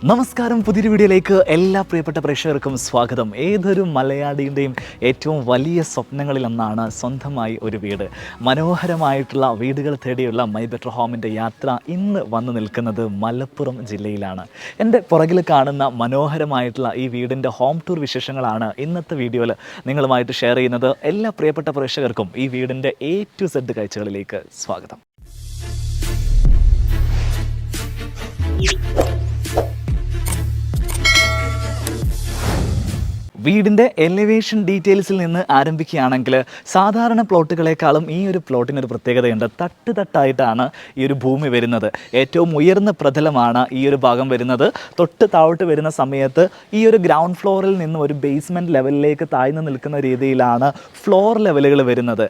നമസ്കാരം, പുതിയൊരു വീഡിയോയിലേക്ക് എല്ലാ പ്രിയപ്പെട്ട പ്രേക്ഷകർക്കും സ്വാഗതം. ഏതൊരു മലയാളിയുടെയും ഏറ്റവും വലിയ സ്വപ്നങ്ങളിലൊന്നാണ് സ്വന്തമായി ഒരു വീട്. മനോഹരമായിട്ടുള്ള വീടുകൾ തേടിയുള്ള മൈ ബെറ്റർ ഹോമിൻ്റെ യാത്ര ഇന്ന് വന്നു നിൽക്കുന്നത് മലപ്പുറം ജില്ലയിലാണ്. എൻ്റെ പുറകിൽ കാണുന്ന മനോഹരമായിട്ടുള്ള ഈ വീടിൻ്റെ ഹോം ടൂർ വിശേഷങ്ങളാണ് ഇന്നത്തെ വീഡിയോയിൽ നിങ്ങളുമായിട്ട് ഷെയർ ചെയ്യുന്നത്. എല്ലാ പ്രിയപ്പെട്ട പ്രേക്ഷകർക്കും ഈ വീടിൻ്റെ A to Z കാഴ്ചകളിലേക്ക് സ്വാഗതം. വീടിൻ്റെ എലിവേഷൻ ഡീറ്റെയിൽസിൽ നിന്ന് ആരംഭിക്കുകയാണെങ്കിൽ സാധാരണ പ്ലോട്ടുകളെക്കാളും ഈ ഒരു പ്ലോട്ടിനൊരു പ്രത്യേകതയുണ്ട്. തട്ടായിട്ടാണ് ഈ ഒരു ഭൂമി വരുന്നത്. ഏറ്റവും ഉയർന്ന പ്രതലമാണ് ഈ ഒരു ഭാഗം വരുന്നത്. തൊട്ട് താഴോട്ട് വരുന്ന സമയത്ത് ഈ ഒരു ഗ്രൗണ്ട് ഫ്ലോറിൽ നിന്ന് ഒരു ബേസ്മെൻറ്റ് ലെവലിലേക്ക് താഴ്ന്നു നിൽക്കുന്ന രീതിയിലാണ് ഫ്ലോർ ലെവലുകൾ വരുന്നത്.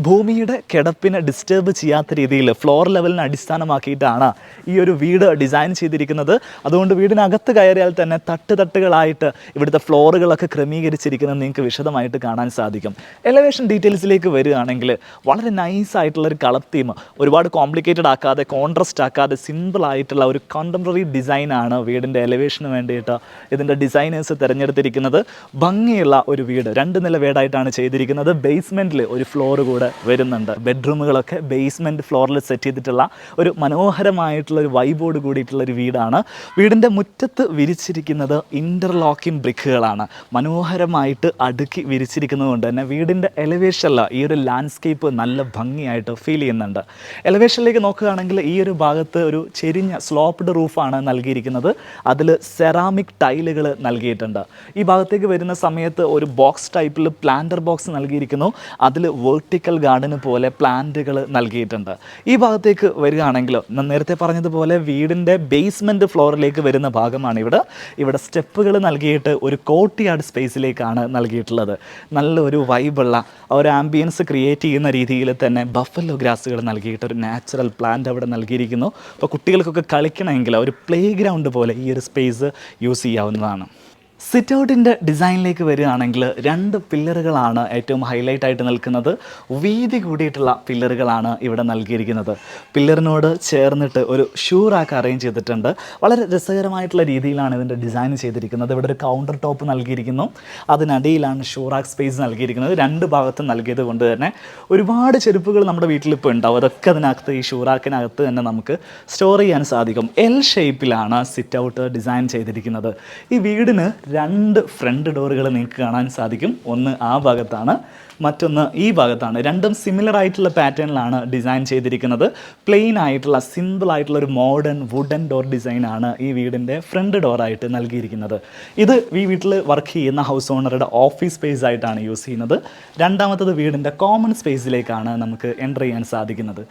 ഭൂമിയുടെ കിടപ്പിനെ ഡിസ്റ്റർബ് ചെയ്യാത്ത രീതിയിൽ ഫ്ലോർ ലെവലിനെ അടിസ്ഥാനമാക്കിയിട്ടാണ് ഈ ഒരു വീട് ഡിസൈൻ ചെയ്തിരിക്കുന്നത്. അതുകൊണ്ട് വീടിനകത്ത് കയറിയാൽ തന്നെ തട്ടുകളായിട്ട് ഇവിടുത്തെ ഫ്ലോറുകളൊക്കെ ക്രമീകരിച്ചിരിക്കുന്നത് നിങ്ങൾക്ക് വിശദമായിട്ട് കാണാൻ സാധിക്കും. എലിവേഷൻ ഡീറ്റെയിൽസിലേക്ക് വരികയാണെങ്കിൽ വളരെ നൈസായിട്ടുള്ളൊരു കളർ തീം, ഒരുപാട് കോംപ്ലിക്കേറ്റഡ് ആക്കാതെ കോൺട്രസ്റ്റ് ആക്കാതെ സിമ്പിളായിട്ടുള്ള ഒരു കോണ്ടംപററി ഡിസൈനാണ് വീടിൻ്റെ എലിവേഷന് വേണ്ടിയിട്ട് ഇതിൻ്റെ ഡിസൈനേഴ്സ് തിരഞ്ഞെടുത്തിരിക്കുന്നത്. ഭംഗിയുള്ള ഒരു വീട്, 2 നില വീടായിട്ടാണ് ചെയ്തിരിക്കുന്നത്. ബേസ്മെൻറ്റിൽ ഒരു ഫ്ലോർ കൂടെ വരുന്നുണ്ട്. ബെഡ്റൂമുകളൊക്കെ ബേസ്മെൻറ്റ് ഫ്ലോറിൽ സെറ്റ് ചെയ്തിട്ടുള്ള ഒരു മനോഹരമായിട്ടുള്ള ഒരു വൈബോട് കൂടിയിട്ടുള്ളൊരു വീടാണ്. വീടിൻ്റെ മുറ്റത്ത് വിരിച്ചിരിക്കുന്നത് ഇൻ്റർലോക്കിംഗ് ബ്രിക്കുകളാണ്. മനോഹരമായിട്ട് അടുക്കി വിരിച്ചിരിക്കുന്നത് കൊണ്ട് തന്നെ വീടിൻ്റെ എലിവേഷനിൽ ഈ ഒരു ലാൻഡ്സ്കേപ്പ് നല്ല ഭംഗിയായിട്ട് ഫീൽ ചെയ്യുന്നുണ്ട്. എലിവേഷനിലേക്ക് നോക്കുകയാണെങ്കിൽ ഈ ഒരു ഭാഗത്ത് ഒരു ചെരിഞ്ഞ സ്ലോപ്ഡ് റൂഫാണ് നൽകിയിരിക്കുന്നത്. അതിൽ സെറാമിക് ടൈലുകൾ നൽകിയിട്ടുണ്ട്. ഈ ഭാഗത്തേക്ക് വരുന്ന സമയത്ത് ഒരു ബോക്സ് ടൈപ്പിൽ പ്ലാന്റർ ബോക്സ് നൽകിയിരിക്കുന്നു. അതിൽ വെർട്ടിക്കൽ ഗാർഡന് പോലെ പ്ലാന്റുകൾ നൽകിയിട്ടുണ്ട്. ഈ ഭാഗത്തേക്ക് വരികയാണെങ്കിൽ നേരത്തെ പറഞ്ഞതുപോലെ വീടിൻ്റെ ബേസ്മെൻറ്റ് ഫ്ലോറിലേക്ക് വരുന്ന ഭാഗമാണ് ഇവിടെ സ്റ്റെപ്പുകൾ നൽകിയിട്ട് ഒരു കോർട്ട്യാർഡ് സ്പേസിലേക്കാണ് നൽകിയിട്ടുള്ളത്. നല്ലൊരു വൈബുള്ള ഒരു ആംബിയൻസ് ക്രിയേറ്റ് ചെയ്യുന്ന രീതിയിൽ തന്നെ ബഫല്ലോ ഗ്രാസുകൾ നൽകിയിട്ട് ഒരു നാച്ചുറൽ പ്ലാന്റ് അവിടെ നൽകിയിരിക്കുന്നു. അപ്പോൾ കുട്ടികൾക്കൊക്കെ കളിക്കണമെങ്കിൽ ഒരു പ്ലേ ഗ്രൗണ്ട് പോലെ ഈ ഒരു സ്പേസ് യൂസ് ചെയ്യാവുന്നതാണ്. സിറ്റ് ഔട്ടിൻ്റെ ഡിസൈനിലേക്ക് വരികയാണെങ്കിൽ 2 പില്ലറുകളാണ് ഏറ്റവും ഹൈലൈറ്റ് ആയിട്ട് നിൽക്കുന്നത്. വീതി കൂടിയിട്ടുള്ള പില്ലറുകളാണ് ഇവിടെ നൽകിയിരിക്കുന്നത്. പില്ലറിനോട് ചേർന്നിട്ട് ഒരു ഷൂ റാക്ക് അറേഞ്ച് ചെയ്തിട്ടുണ്ട്. വളരെ രസകരമായിട്ടുള്ള രീതിയിലാണ് ഇതിൻ്റെ ഡിസൈൻ ചെയ്തിരിക്കുന്നത്. ഇവിടെ ഒരു കൗണ്ടർ ടോപ്പ് നൽകിയിരിക്കുന്നു. അതിനടിയിലാണ് ഷൂ റാക്ക് സ്പേസ് നൽകിയിരിക്കുന്നത്. 2 ഭാഗത്തും നൽകിയത് കൊണ്ട് തന്നെ ഒരുപാട് ചെരുപ്പുകൾ നമ്മുടെ വീട്ടിലിപ്പോൾ ഉണ്ടാവും. അതൊക്കെ അതിനകത്ത് ഈ ഷൂ റാക്കിനകത്ത് തന്നെ നമുക്ക് സ്റ്റോർ ചെയ്യാൻ സാധിക്കും. L ഷേപ്പിലാണ് സിറ്റ് ഔട്ട് ഡിസൈൻ ചെയ്തിരിക്കുന്നത്. ഈ വീടിന് 2 ഫ്രണ്ട് ഡോറുകൾ നിങ്ങൾക്ക് കാണാൻ സാധിക്കും. ഒന്ന് ആ ഭാഗത്താണ്, മറ്റൊന്ന് ഈ ഭാഗത്താണ്. രണ്ടും സിമിലർ ആയിട്ടുള്ള പാറ്റേണിലാണ് ഡിസൈൻ ചെയ്തിരിക്കുന്നത്. പ്ലെയിൻ ആയിട്ടുള്ള സിമ്പിൾ ആയിട്ടുള്ള ഒരു മോഡേൺ വുഡൻ ഡോർ ഡിസൈനാണ് ഈ വീടിൻ്റെ ഫ്രണ്ട് ഡോറായിട്ട് നൽകിയിരിക്കുന്നത്. ഇത് ഈ വീട്ടിൽ വർക്ക് ചെയ്യുന്ന ഹൗസ് ഓണറുടെ ഓഫീസ് സ്പേസ് ആയിട്ടാണ് യൂസ് ചെയ്യുന്നത്. രണ്ടാമത്തത് വീടിൻ്റെ കോമൺ സ്പേസിലേക്കാണ് നമുക്ക് എൻ്റർ ചെയ്യാൻ സാധിക്കുന്നത്.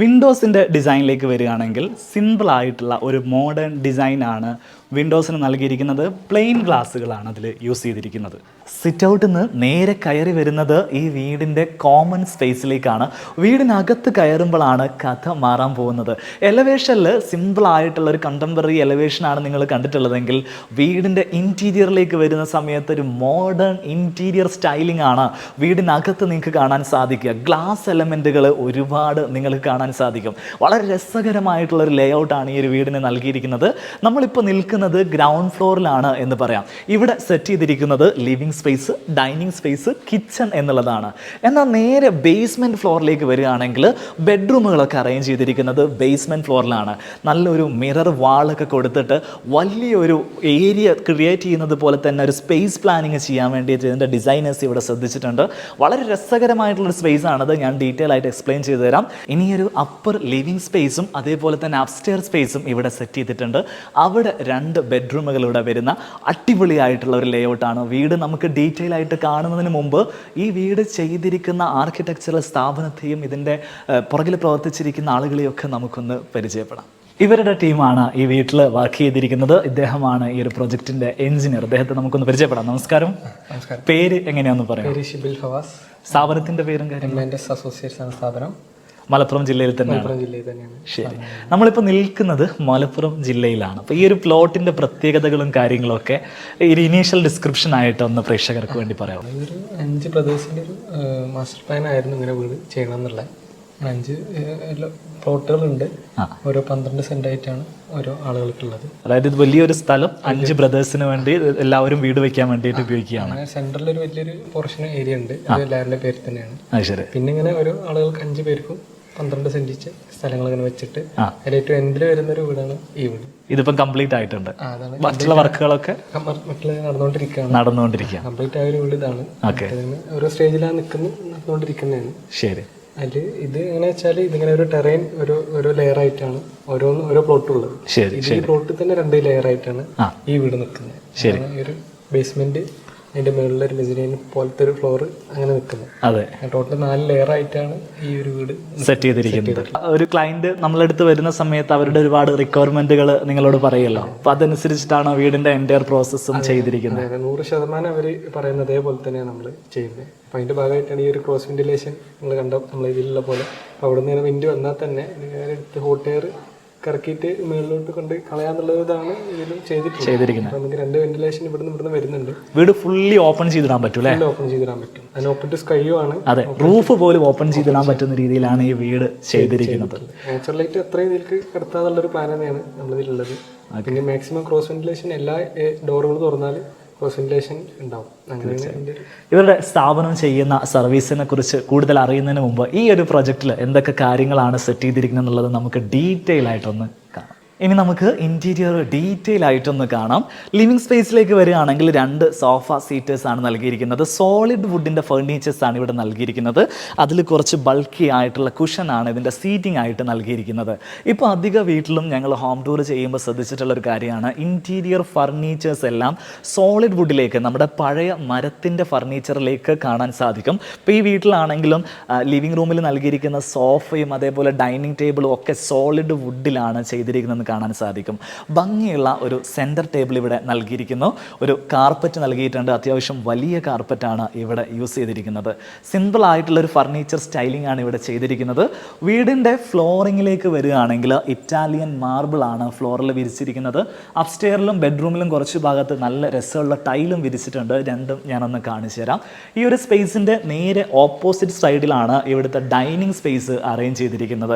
വിൻഡോസിൻ്റെ ഡിസൈനിലേക്ക് വരികയാണെങ്കിൽ സിമ്പിളായിട്ടുള്ള ഒരു മോഡേൺ ഡിസൈനാണ് വിൻഡോസിന് നൽകിയിരിക്കുന്നത്. പ്ലെയിൻ ഗ്ലാസ്സുകളാണ് അതിൽ യൂസ് ചെയ്തിരിക്കുന്നത്. സിറ്റ് ഔട്ടിൽ നിന്ന് നേരെ കയറി വരുന്നത് ഈ വീടിൻ്റെ കോമൺ സ്പേസിലേക്കാണ്. വീടിനകത്ത് കയറുമ്പോഴാണ് കഥ മാറാൻ പോകുന്നത്. എലവേഷനിൽ സിമ്പിളായിട്ടുള്ള ഒരു കണ്ടംപററി എലവേഷനാണ് നിങ്ങൾ കണ്ടിട്ടുള്ളതെങ്കിൽ വീടിൻ്റെ ഇൻറ്റീരിയറിലേക്ക് വരുന്ന സമയത്ത് ഒരു മോഡേൺ ഇൻറ്റീരിയർ സ്റ്റൈലിംഗ് ആണ് വീടിനകത്ത് നിങ്ങൾക്ക് കാണാൻ സാധിക്കുക. ഗ്ലാസ് എലമെൻറ്റുകൾ ഒരുപാട് നിങ്ങൾക്ക് കാണാൻ സാധിക്കും. വളരെ രസകരമായിട്ടുള്ളൊരു ലേ ഔട്ടാണ് ഈ ഒരു വീടിന് നൽകിയിരിക്കുന്നത്. നമ്മളിപ്പോൾ നിൽക്കുന്നത് ഗ്രൗണ്ട് ഫ്ലോറിലാണ് എന്ന് പറയാം. ഇവിടെ സെറ്റ് ചെയ്തിരിക്കുന്നത് living space, dining space, kitchen എന്നുള്ളതാണ്. എന്നാൽ നേരെ ബേസ്മെൻറ്റ് ഫ്ലോറിലേക്ക് വരികയാണെങ്കിൽ ബെഡ്റൂമുകളൊക്കെ അറേഞ്ച് ചെയ്തിരിക്കുന്നത് ബേസ്മെൻറ്റ് ഫ്ലോറിലാണ്. നല്ലൊരു മിറർ വാളൊക്കെ കൊടുത്തിട്ട് വലിയൊരു ഏരിയ ക്രിയേറ്റ് ചെയ്യുന്നത് പോലെ തന്നെ ഒരു സ്പേസ് പ്ലാനിങ് ചെയ്യാൻ വേണ്ടിയിട്ട് ഇതിൻ്റെ ഡിസൈനേഴ്സ് ഇവിടെ ശ്രദ്ധിച്ചിട്ടുണ്ട്. വളരെ രസകരമായിട്ടുള്ളൊരു സ്പേസ് ആണത്. ഞാൻ ഡീറ്റെയിൽ ആയിട്ട് എക്സ്പ്ലെയിൻ ചെയ്തു തരാം. ഇനിയൊരു അപ്പർ ലിവിങ് സ്പേസും അതേപോലെ തന്നെ അപ്സ്റ്റെയർ സ്പേസും ഇവിടെ സെറ്റ് ചെയ്തിട്ടുണ്ട്. അവിടെ 2 ബെഡ്റൂമുകൾ ഇവിടെ വരുന്ന അടിപൊളിയായിട്ടുള്ള ഒരു ലേ ഔട്ടാണ്. വീട് നമുക്ക് ഡീറ്റെയിൽ ആയിട്ട് കാണുന്നതിന് മുമ്പ് ഈ വീട് ചെയ്തിരിക്കുന്ന ആർക്കിടെക്ചറൽ സ്ഥാപനത്തെയും ഇതിൻ്റെ പുറകിൽ പ്രവർത്തിച്ചിരിക്കുന്ന ആളുകളെയൊക്കെ നമുക്കൊന്ന് പരിചയപ്പെടാം. ഇവരുടെ ടീമാണ് ഈ വീട്ടിൽ വർക്ക് ചെയ്തിരിക്കുന്നത്. ഇദ്ദേഹമാണ് ഈ ഒരു പ്രൊജക്ടിൻ്റെ എഞ്ചിനീയർ. അദ്ദേഹത്തെ നമുക്കൊന്ന് പരിചയപ്പെടാം. നമസ്കാരം. പേര് എങ്ങനെയാണെന്ന് പറയാം? സ്ഥാപനത്തിൻ്റെ പേരും കാര്യം? അസോസിയേറ്റ്സ് ആണ് സ്ഥാപനം. മലപ്പുറം ജില്ലയിൽ തന്നെയാണ്. ശരി, നമ്മളിപ്പോൾ നിൽക്കുന്നത് മലപ്പുറം ജില്ലയിലാണ്. അപ്പോൾ ഈ ഒരു പ്ലോട്ടിൻ്റെ പ്രത്യേകതകളും കാര്യങ്ങളൊക്കെ ഒരു ഇനീഷ്യൽ ഡിസ്ക്രിപ്ഷൻ ആയിട്ട് ഒന്ന് പ്രേക്ഷകർക്ക് വേണ്ടി പറയാം. ഇതൊരു 5 ബ്രദേഴ്സിൻ്റെ ഒരു മാസ്റ്റർ പ്ലാൻ ആയിരുന്നു ഇങ്ങനെ വീട് ചെയ്യണം എന്നുള്ള. 5 പ്ലോട്ടുകളുണ്ട്. ഓരോ 12 സെൻറ്റായിട്ടാണ് ഓരോ ആളുകൾക്കുള്ളത്. അതായത് ഇത് വലിയൊരു സ്ഥലം 5 ബ്രദേഴ്സിന് വേണ്ടി എല്ലാവരും വീട് വെക്കാൻ വേണ്ടിയിട്ട് ഉപയോഗിക്കുകയാണ്. അങ്ങനെ സെൻട്രലിൽ ഒരു വലിയൊരു പോർഷൻ ഏരിയ ഉണ്ട്, അത് എല്ലാവരുടെ പേരിൽ തന്നെയാണ്. ശരി. പിന്നെ ഇങ്ങനെ ഓരോ ആളുകൾക്ക് 5 പേർക്കും 12 സെന്റ് സ്ഥലങ്ങൾ ഇങ്ങനെ വെച്ചിട്ട് അതിലേറ്റവും എൻഡിൽ വരുന്ന ഒരു വീടാണ് ഈ വീട്. ഇതിപ്പം കംപ്ലീറ്റ് ആയിട്ടുണ്ട്. മറ്റുള്ള വർക്കുകളൊക്കെ മറ്റുള്ള നടന്നുകൊണ്ടിരിക്കുകയാണ്. കംപ്ലീറ്റ് ആയ ഒരു വീട് ഇതാണ്. ഓരോ സ്റ്റേജിലാണ് നടന്നുകൊണ്ടിരിക്കുന്നതാണ്. ശരി. അതില് ഇത് എങ്ങനെ വെച്ചാൽ ഇതിങ്ങനെ ഒരു ടെറൈൻ ഓരോ ലെയർ ആയിട്ടാണ് ഓരോ പ്ലോട്ട് ഉള്ളത്. ഈ പ്ലോട്ടിൽ തന്നെ 2 ലെയർ ആയിട്ടാണ് ഈ വീട് നിൽക്കുന്നത്. ഒരു ബേസ്മെന്റ്, അതിന്റെ മുകളിൽ ഒരു മെസിനൈൻ പോലത്തെ ഒരു ഫ്ലോർ അങ്ങനെ നിൽക്കുന്നത്. അതെ, ടോട്ടൽ 4 ലെയർ ആയിട്ടാണ് ഈ ഒരു വീട് സെറ്റ് ചെയ്തിരിക്കുന്നത്. ഒരു ക്ലയന്റ് നമ്മളെടുത്ത് വരുന്ന സമയത്ത് അവരുടെ ഒരുപാട് റിക്വയർമെന്റുകൾ നിങ്ങളോട് പറയുമല്ലോ, അപ്പൊ അതനുസരിച്ചിട്ടാണ് വീടിന്റെ എൻറ്റയർ പ്രോസസ്സും ചെയ്തിരിക്കുന്നത്. 100% അവർ പറയുന്നത് അതേപോലെ തന്നെയാണ് നമ്മൾ ചെയ്യുന്നത്. അപ്പൊ അതിന്റെ ഭാഗമായിട്ടാണ് ഈ ഒരു ക്രോസ് വെന്റിലേഷൻ നിങ്ങൾ കണ്ട നമ്മൾ ഇതിലുള്ള പോലെ. അവിടെ നിന്ന് വിൻഡ് വന്നാൽ തന്നെ ഹോട്ട് എയർ കറക്കിയിട്ട് മുകളിലോട്ട് കൊണ്ട് കളയാന്നുള്ളതാണ് ഇതിലും ചെയ്തിരിക്കുന്നത്. നമുക്ക് 2 വെന്റിലേഷൻ ഇവിടുന്ന് വരുന്നുണ്ട്. വീട് ഫുള്ളി ഓപ്പൺ ചെയ്തിടാൻ പറ്റും അല്ലേ? ഓപ്പൺ ചെയ്തിടാൻ പറ്റും. അതിന് ഓപ്പൺ ടു സ്കൈയും ആണ്. അതെ, റൂഫ് പോലും ഓപ്പൺ ചെയ്തിടാൻ പറ്റുന്ന രീതിയിലാണ് ഈ വീട് ചെയ്തിരിക്കുന്നത്. നാച്ചുറലായിട്ട് എത്രയും ഇതിലേക്ക് കിടത്താന്നുള്ളൊരു പ്ലാൻ തന്നെയാണ് നമ്മളിതിലുള്ളത്. പിന്നെ മാക്സിമം ക്രോസ് വെന്റിലേഷൻ എല്ലാ ഡോറുകളും തുറന്നാൽ ക്രോസ് വെന്റിലേഷൻ ഉണ്ടാവും. അങ്ങനെയാണ് ഇവരുടെ സ്ഥാപനം ചെയ്യുന്ന സർവീസിനെ കുറിച്ച് കൂടുതൽ അറിയുന്നതിന് മുമ്പ് ഈ ഒരു പ്രൊജക്റ്റിൽ എന്തൊക്കെ കാര്യങ്ങളാണ് സെറ്റ് ചെയ്തിരിക്കുന്നത് എന്നുള്ളത് നമുക്ക് ഡീറ്റെയിൽ ആയിട്ടൊന്ന് കാണാം. ഇനി നമുക്ക് ഇൻറ്റീരിയർ ഡീറ്റെയിൽ ആയിട്ടൊന്ന് കാണാം. ലിവിങ് സ്പേസിലേക്ക് വരികയാണെങ്കിൽ 2 സോഫ സീറ്റേഴ്സ് ആണ് നൽകിയിരിക്കുന്നത്. സോളിഡ് വുഡിൻ്റെ ഫർണിച്ചേഴ്സ് ആണ് ഇവിടെ നൽകിയിരിക്കുന്നത്. അതിൽ കുറച്ച് ബൾക്കി ആയിട്ടുള്ള കുഷനാണ് ഇതിൻ്റെ സീറ്റിംഗ് ആയിട്ട് നൽകിയിരിക്കുന്നത്. ഇപ്പോൾ അധിക വീട്ടിലും ഞങ്ങൾ ഹോം ടൂർ ചെയ്യുമ്പോൾ ശ്രദ്ധിച്ചിട്ടുള്ളൊരു കാര്യമാണ്, ഇൻറ്റീരിയർ ഫർണിച്ചേഴ്സ് എല്ലാം സോളിഡ് വുഡിലേക്ക്, നമ്മുടെ പഴയ മരത്തിൻ്റെ ഫർണിച്ചറിലേക്ക് കാണാൻ സാധിക്കും. ഇപ്പോൾ ഈ വീട്ടിലാണെങ്കിലും ലിവിങ് റൂമിൽ നൽകിയിരിക്കുന്ന സോഫയും അതേപോലെ ഡൈനിങ് ടേബിളും ഒക്കെ സോളിഡ് വുഡിലാണ് ചെയ്തിരിക്കുന്നത് കാണാൻ സാധിക്കും. ഭംഗിയുള്ള ഒരു സെൻറ്റർ ടേബിൾ ഇവിടെ നൽകിയിരിക്കുന്നു. ഒരു കാർപ്പറ്റ് നൽകിയിട്ടുണ്ട്. അത്യാവശ്യം വലിയ കാർപ്പറ്റാണ് ഇവിടെ യൂസ് ചെയ്തിരിക്കുന്നത്. സിമ്പിൾ ആയിട്ടുള്ളൊരു ഫർണിച്ചർ സ്റ്റൈലിംഗ് ആണ് ഇവിടെ ചെയ്തിരിക്കുന്നത്. വീടിൻ്റെ ഫ്ലോറിങ്ങിലേക്ക് വരികയാണെങ്കിൽ ഇറ്റാലിയൻ മാർബിൾ ആണ് ഫ്ലോറിൽ വിരിച്ചിരിക്കുന്നത്. അപ്സ്റ്റെയറിലും ബെഡ്റൂമിലും കുറച്ച് ഭാഗത്ത് നല്ല രസമുള്ള ടൈലും വിരിച്ചിട്ടുണ്ട്. രണ്ടും ഞാനൊന്ന് കാണിച്ചു തരാം. ഈ ഒരു സ്പേസിൻ്റെ നേരെ ഓപ്പോസിറ്റ് സൈഡിലാണ് ഇവിടുത്തെ ഡൈനിങ് സ്പേസ് അറേഞ്ച് ചെയ്തിരിക്കുന്നത്.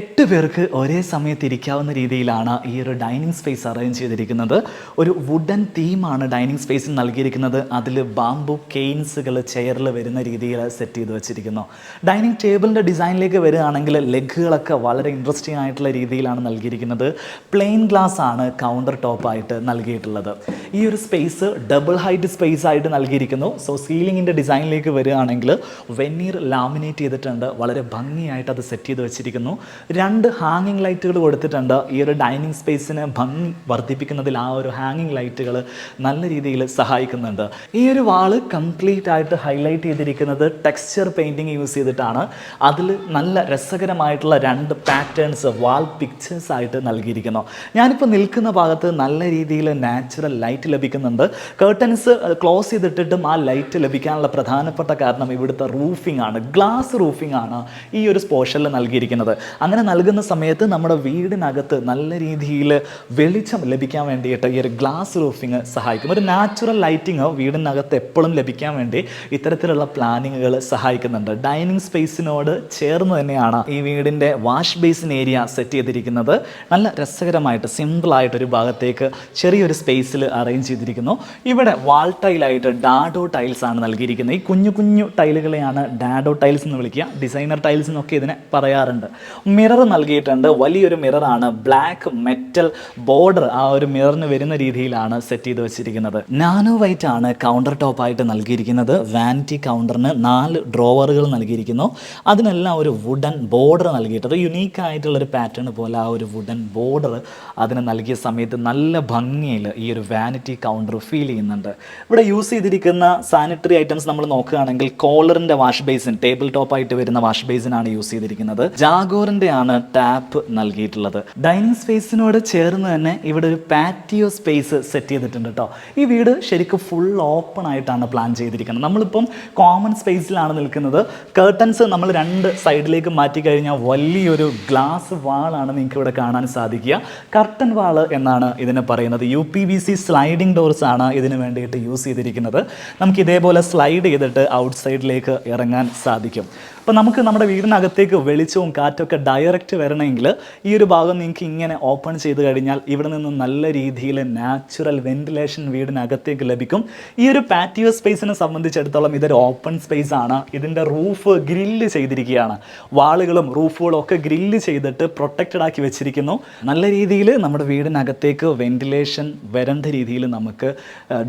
8 പേർക്ക് ഒരേ സമയത്ത് ഇരിക്കാവുന്ന രീതിയിൽ ഈ ഒരു ഡൈനിങ് സ്പേസ് അറേഞ്ച് ചെയ്തിരിക്കുന്നത്. ഒരു വുഡൻ തീമാണ് ഡൈനിങ് സ്പേസിൽ നൽകിയിരിക്കുന്നത്. അതിൽ ബാംബു കെയിൻസുകൾ ചെയറിൽ വരുന്ന രീതിയിൽ സെറ്റ് ചെയ്ത് വെച്ചിരിക്കുന്നു. ഡൈനിങ് ടേബിളിൻ്റെ ഡിസൈനിലേക്ക് വരികയാണെങ്കിൽ ലെഗുകളൊക്കെ വളരെ ഇൻട്രസ്റ്റിംഗ് ആയിട്ടുള്ള രീതിയിലാണ് നൽകിയിരിക്കുന്നത്. പ്ലെയിൻ ഗ്ലാസ് ആണ് കൗണ്ടർ ടോപ്പായിട്ട് നൽകിയിട്ടുള്ളത്. ഈ ഒരു സ്പേസ് ഡബിൾ ഹൈറ്റ് സ്പേസ് ആയിട്ട് നൽകിയിരിക്കുന്നു. സോ സീലിങ്ങിൻ്റെ ഡിസൈനിലേക്ക് വരികയാണെങ്കിൽ വെനീർ ലാമിനേറ്റ് ചെയ്തിട്ടുണ്ട്. വളരെ ഭംഗിയായിട്ട് അത് സെറ്റ് ചെയ്ത് വെച്ചിരിക്കുന്നു. 2 ഹാങ്ങിങ് ലൈറ്റുകൾ കൊടുത്തിട്ടുണ്ട്. ഈ ഒരു ഡൈനിങ് സ്പേസിന് ഭംഗി വർദ്ധിപ്പിക്കുന്നതിൽ ആ ഒരു ഹാങ്ങിങ് ലൈറ്റുകൾ നല്ല രീതിയിൽ സഹായിക്കുന്നുണ്ട്. ഈ ഒരു വാള് കംപ്ലീറ്റ് ആയിട്ട് ഹൈലൈറ്റ് ചെയ്തിരിക്കുന്നത് ടെക്സ്ചർ പെയിൻറ്റിങ് യൂസ് ചെയ്തിട്ടാണ്. അതിൽ നല്ല രസകരമായിട്ടുള്ള 2 പാറ്റേൺസ് വാൾ പിക്ചേഴ്സ് ആയിട്ട് നൽകിയിരിക്കുന്നു. ഞാനിപ്പോൾ നിൽക്കുന്ന ഭാഗത്ത് നല്ല രീതിയിൽ നാച്ചുറൽ ലൈറ്റ് ലഭിക്കുന്നുണ്ട്. കർട്ടൻസ് ക്ലോസ് ചെയ്തിട്ടിട്ടും ആ ലൈറ്റ് ലഭിക്കാനുള്ള പ്രധാനപ്പെട്ട കാരണം ഇവിടുത്തെ റൂഫിംഗ് ആണ്. ഗ്ലാസ് റൂഫിംഗ് ആണ് ഈ ഒരു പോർഷനിൽ നൽകിയിരിക്കുന്നത്. അങ്ങനെ നൽകുന്ന സമയത്ത് നമ്മുടെ വീടിനകത്ത് നല്ല രീതിയിൽ വെളിച്ചം ലഭിക്കാൻ വേണ്ടിയിട്ട് ഈ ഒരു ഗ്ലാസ് റൂഫിങ് സഹായിക്കും. ഒരു നാച്ചുറൽ ലൈറ്റിങ് വീടിനകത്ത് എപ്പോഴും ലഭിക്കാൻ വേണ്ടി ഇത്തരത്തിലുള്ള പ്ലാനിങ്ങുകൾ സഹായിക്കുന്നുണ്ട്. ഡൈനിങ് സ്പേസിനോട് ചേർന്ന് തന്നെയാണ് ഈ വീടിൻ്റെ വാഷ് ബേസിൻ ഏരിയ സെറ്റ് ചെയ്തിരിക്കുന്നത്. നല്ല രസകരമായിട്ട് സിമ്പിളായിട്ടൊരു ഭാഗത്തേക്ക് ചെറിയൊരു സ്പേസിൽ അറേഞ്ച് ചെയ്തിരിക്കുന്നു. ഇവിടെ വാൾ ടൈലായിട്ട് ഡാഡോ ടൈൽസ് ആണ് നൽകിയിരിക്കുന്നത്. ഈ കുഞ്ഞു കുഞ്ഞു ടൈലുകളെയാണ് ഡാഡോ ടൈൽസ് എന്ന് വിളിക്കുക. ഡിസൈനർ ടൈൽസ് എന്നൊക്കെ ഇതിനെ പറയാറുണ്ട്. മിറർ നൽകിയിട്ടുണ്ട്. വലിയൊരു മിററാണ്. ബ്ലാക്ക് മെറ്റൽ ബോർഡർ ആ ഒരു മിററിന് വരുന്ന രീതിയിലാണ് സെറ്റ് ചെയ്ത് വെച്ചിരിക്കുന്നത്. നാനോ വൈറ്റ് ആണ് കൗണ്ടർ ടോപ്പായിട്ട് നൽകിയിരിക്കുന്നത്. വാനിറ്റി കൗണ്ടറിന് 4 ഡ്രോവറുകൾ നൽകിയിരിക്കുന്നു. അതിനെല്ലാം ഒരു വുഡൻ ബോർഡർ നൽകിയിട്ടത് യുണീക്ക് ആയിട്ടുള്ളൊരു പാറ്റേൺ പോലെ ആ ഒരു വുഡൻ ബോർഡർ അതിന് നൽകിയ സമയത്ത് നല്ല ഭംഗിയിൽ ഈ ഒരു വാനിറ്റി കൗണ്ടർ ഫീൽ ചെയ്യുന്നുണ്ട്. ഇവിടെ യൂസ് ചെയ്തിരിക്കുന്ന സാനിറ്ററി ഐറ്റംസ് നമ്മൾ നോക്കുകയാണെങ്കിൽ കോളറിൻ്റെ വാഷ് ബേസിൻ, ടേബിൾ ടോപ്പായിട്ട് വരുന്ന വാഷ് ബേസിനാണ് യൂസ് ചെയ്തിരിക്കുന്നത്. ജാഗോറിൻ്റെ ആണ് ടാപ്പ് നൽകിയിട്ടുള്ളത്. ഡൈനിങ് സ്പേസിനോട് ചേർന്ന് തന്നെ ഇവിടെ ഒരു പാറ്റിയോ സ്പേസ് സെറ്റ് ചെയ്തിട്ടുണ്ട് കേട്ടോ. ഈ വീട് ശരിക്കും ഫുൾ ഓപ്പൺ ആയിട്ടാണ് പ്ലാൻ ചെയ്തിരിക്കുന്നത്. നമ്മളിപ്പം കോമൺ സ്പേസിലാണ് നിൽക്കുന്നത്. കർട്ടൻസ് നമ്മൾ 2 സൈഡിലേക്ക് മാറ്റി കഴിഞ്ഞാൽ വലിയൊരു ഗ്ലാസ് വാളാണ് നിങ്ങൾക്ക് ഇവിടെ കാണാൻ സാധിക്കുക. കർട്ടൻ വാള് എന്നാണ് ഇതിനെ പറയുന്നത്. UPVC സ്ലൈഡിംഗ് ഡോർസ് ആണ് ഇതിന് വേണ്ടിയിട്ട് യൂസ് ചെയ്തിരിക്കുന്നത്. നമുക്ക് ഇതേപോലെ സ്ലൈഡ് ചെയ്തിട്ട് ഔട്ട് സൈഡിലേക്ക് ഇറങ്ങാൻ സാധിക്കും. അപ്പോൾ നമുക്ക് നമ്മുടെ വീടിനകത്തേക്ക് വെളിച്ചവും കാറ്റൊക്കെ ഡയറക്റ്റ് വരണമെങ്കിൽ ഈ ഒരു ഭാഗം നിങ്ങൾക്ക് ഇങ്ങനെ ഓപ്പൺ ചെയ്ത് കഴിഞ്ഞാൽ ഇവിടെ നിന്ന് നല്ല രീതിയിൽ നാച്ചുറൽ വെന്റിലേഷൻ വീടിനകത്തേക്ക് ലഭിക്കും. ഈ ഒരു പാറ്റിയോ സ്പേസിനെ സംബന്ധിച്ചിടത്തോളം ഇതൊരു ഓപ്പൺ സ്പേസ് ആണ്. ഇതിൻ്റെ റൂഫ് ഗ്രില്ല് ചെയ്തിരിക്കുകയാണ്. വാളുകളും റൂഫുകളും ഒക്കെ ഗ്രില്ല് ചെയ്തിട്ട് പ്രൊട്ടക്റ്റഡ് ആക്കി വെച്ചിരിക്കുന്നു. നല്ല രീതിയിൽ നമ്മുടെ വീടിനകത്തേക്ക് വെന്റിലേഷൻ വരേണ്ട രീതിയിൽ നമുക്ക്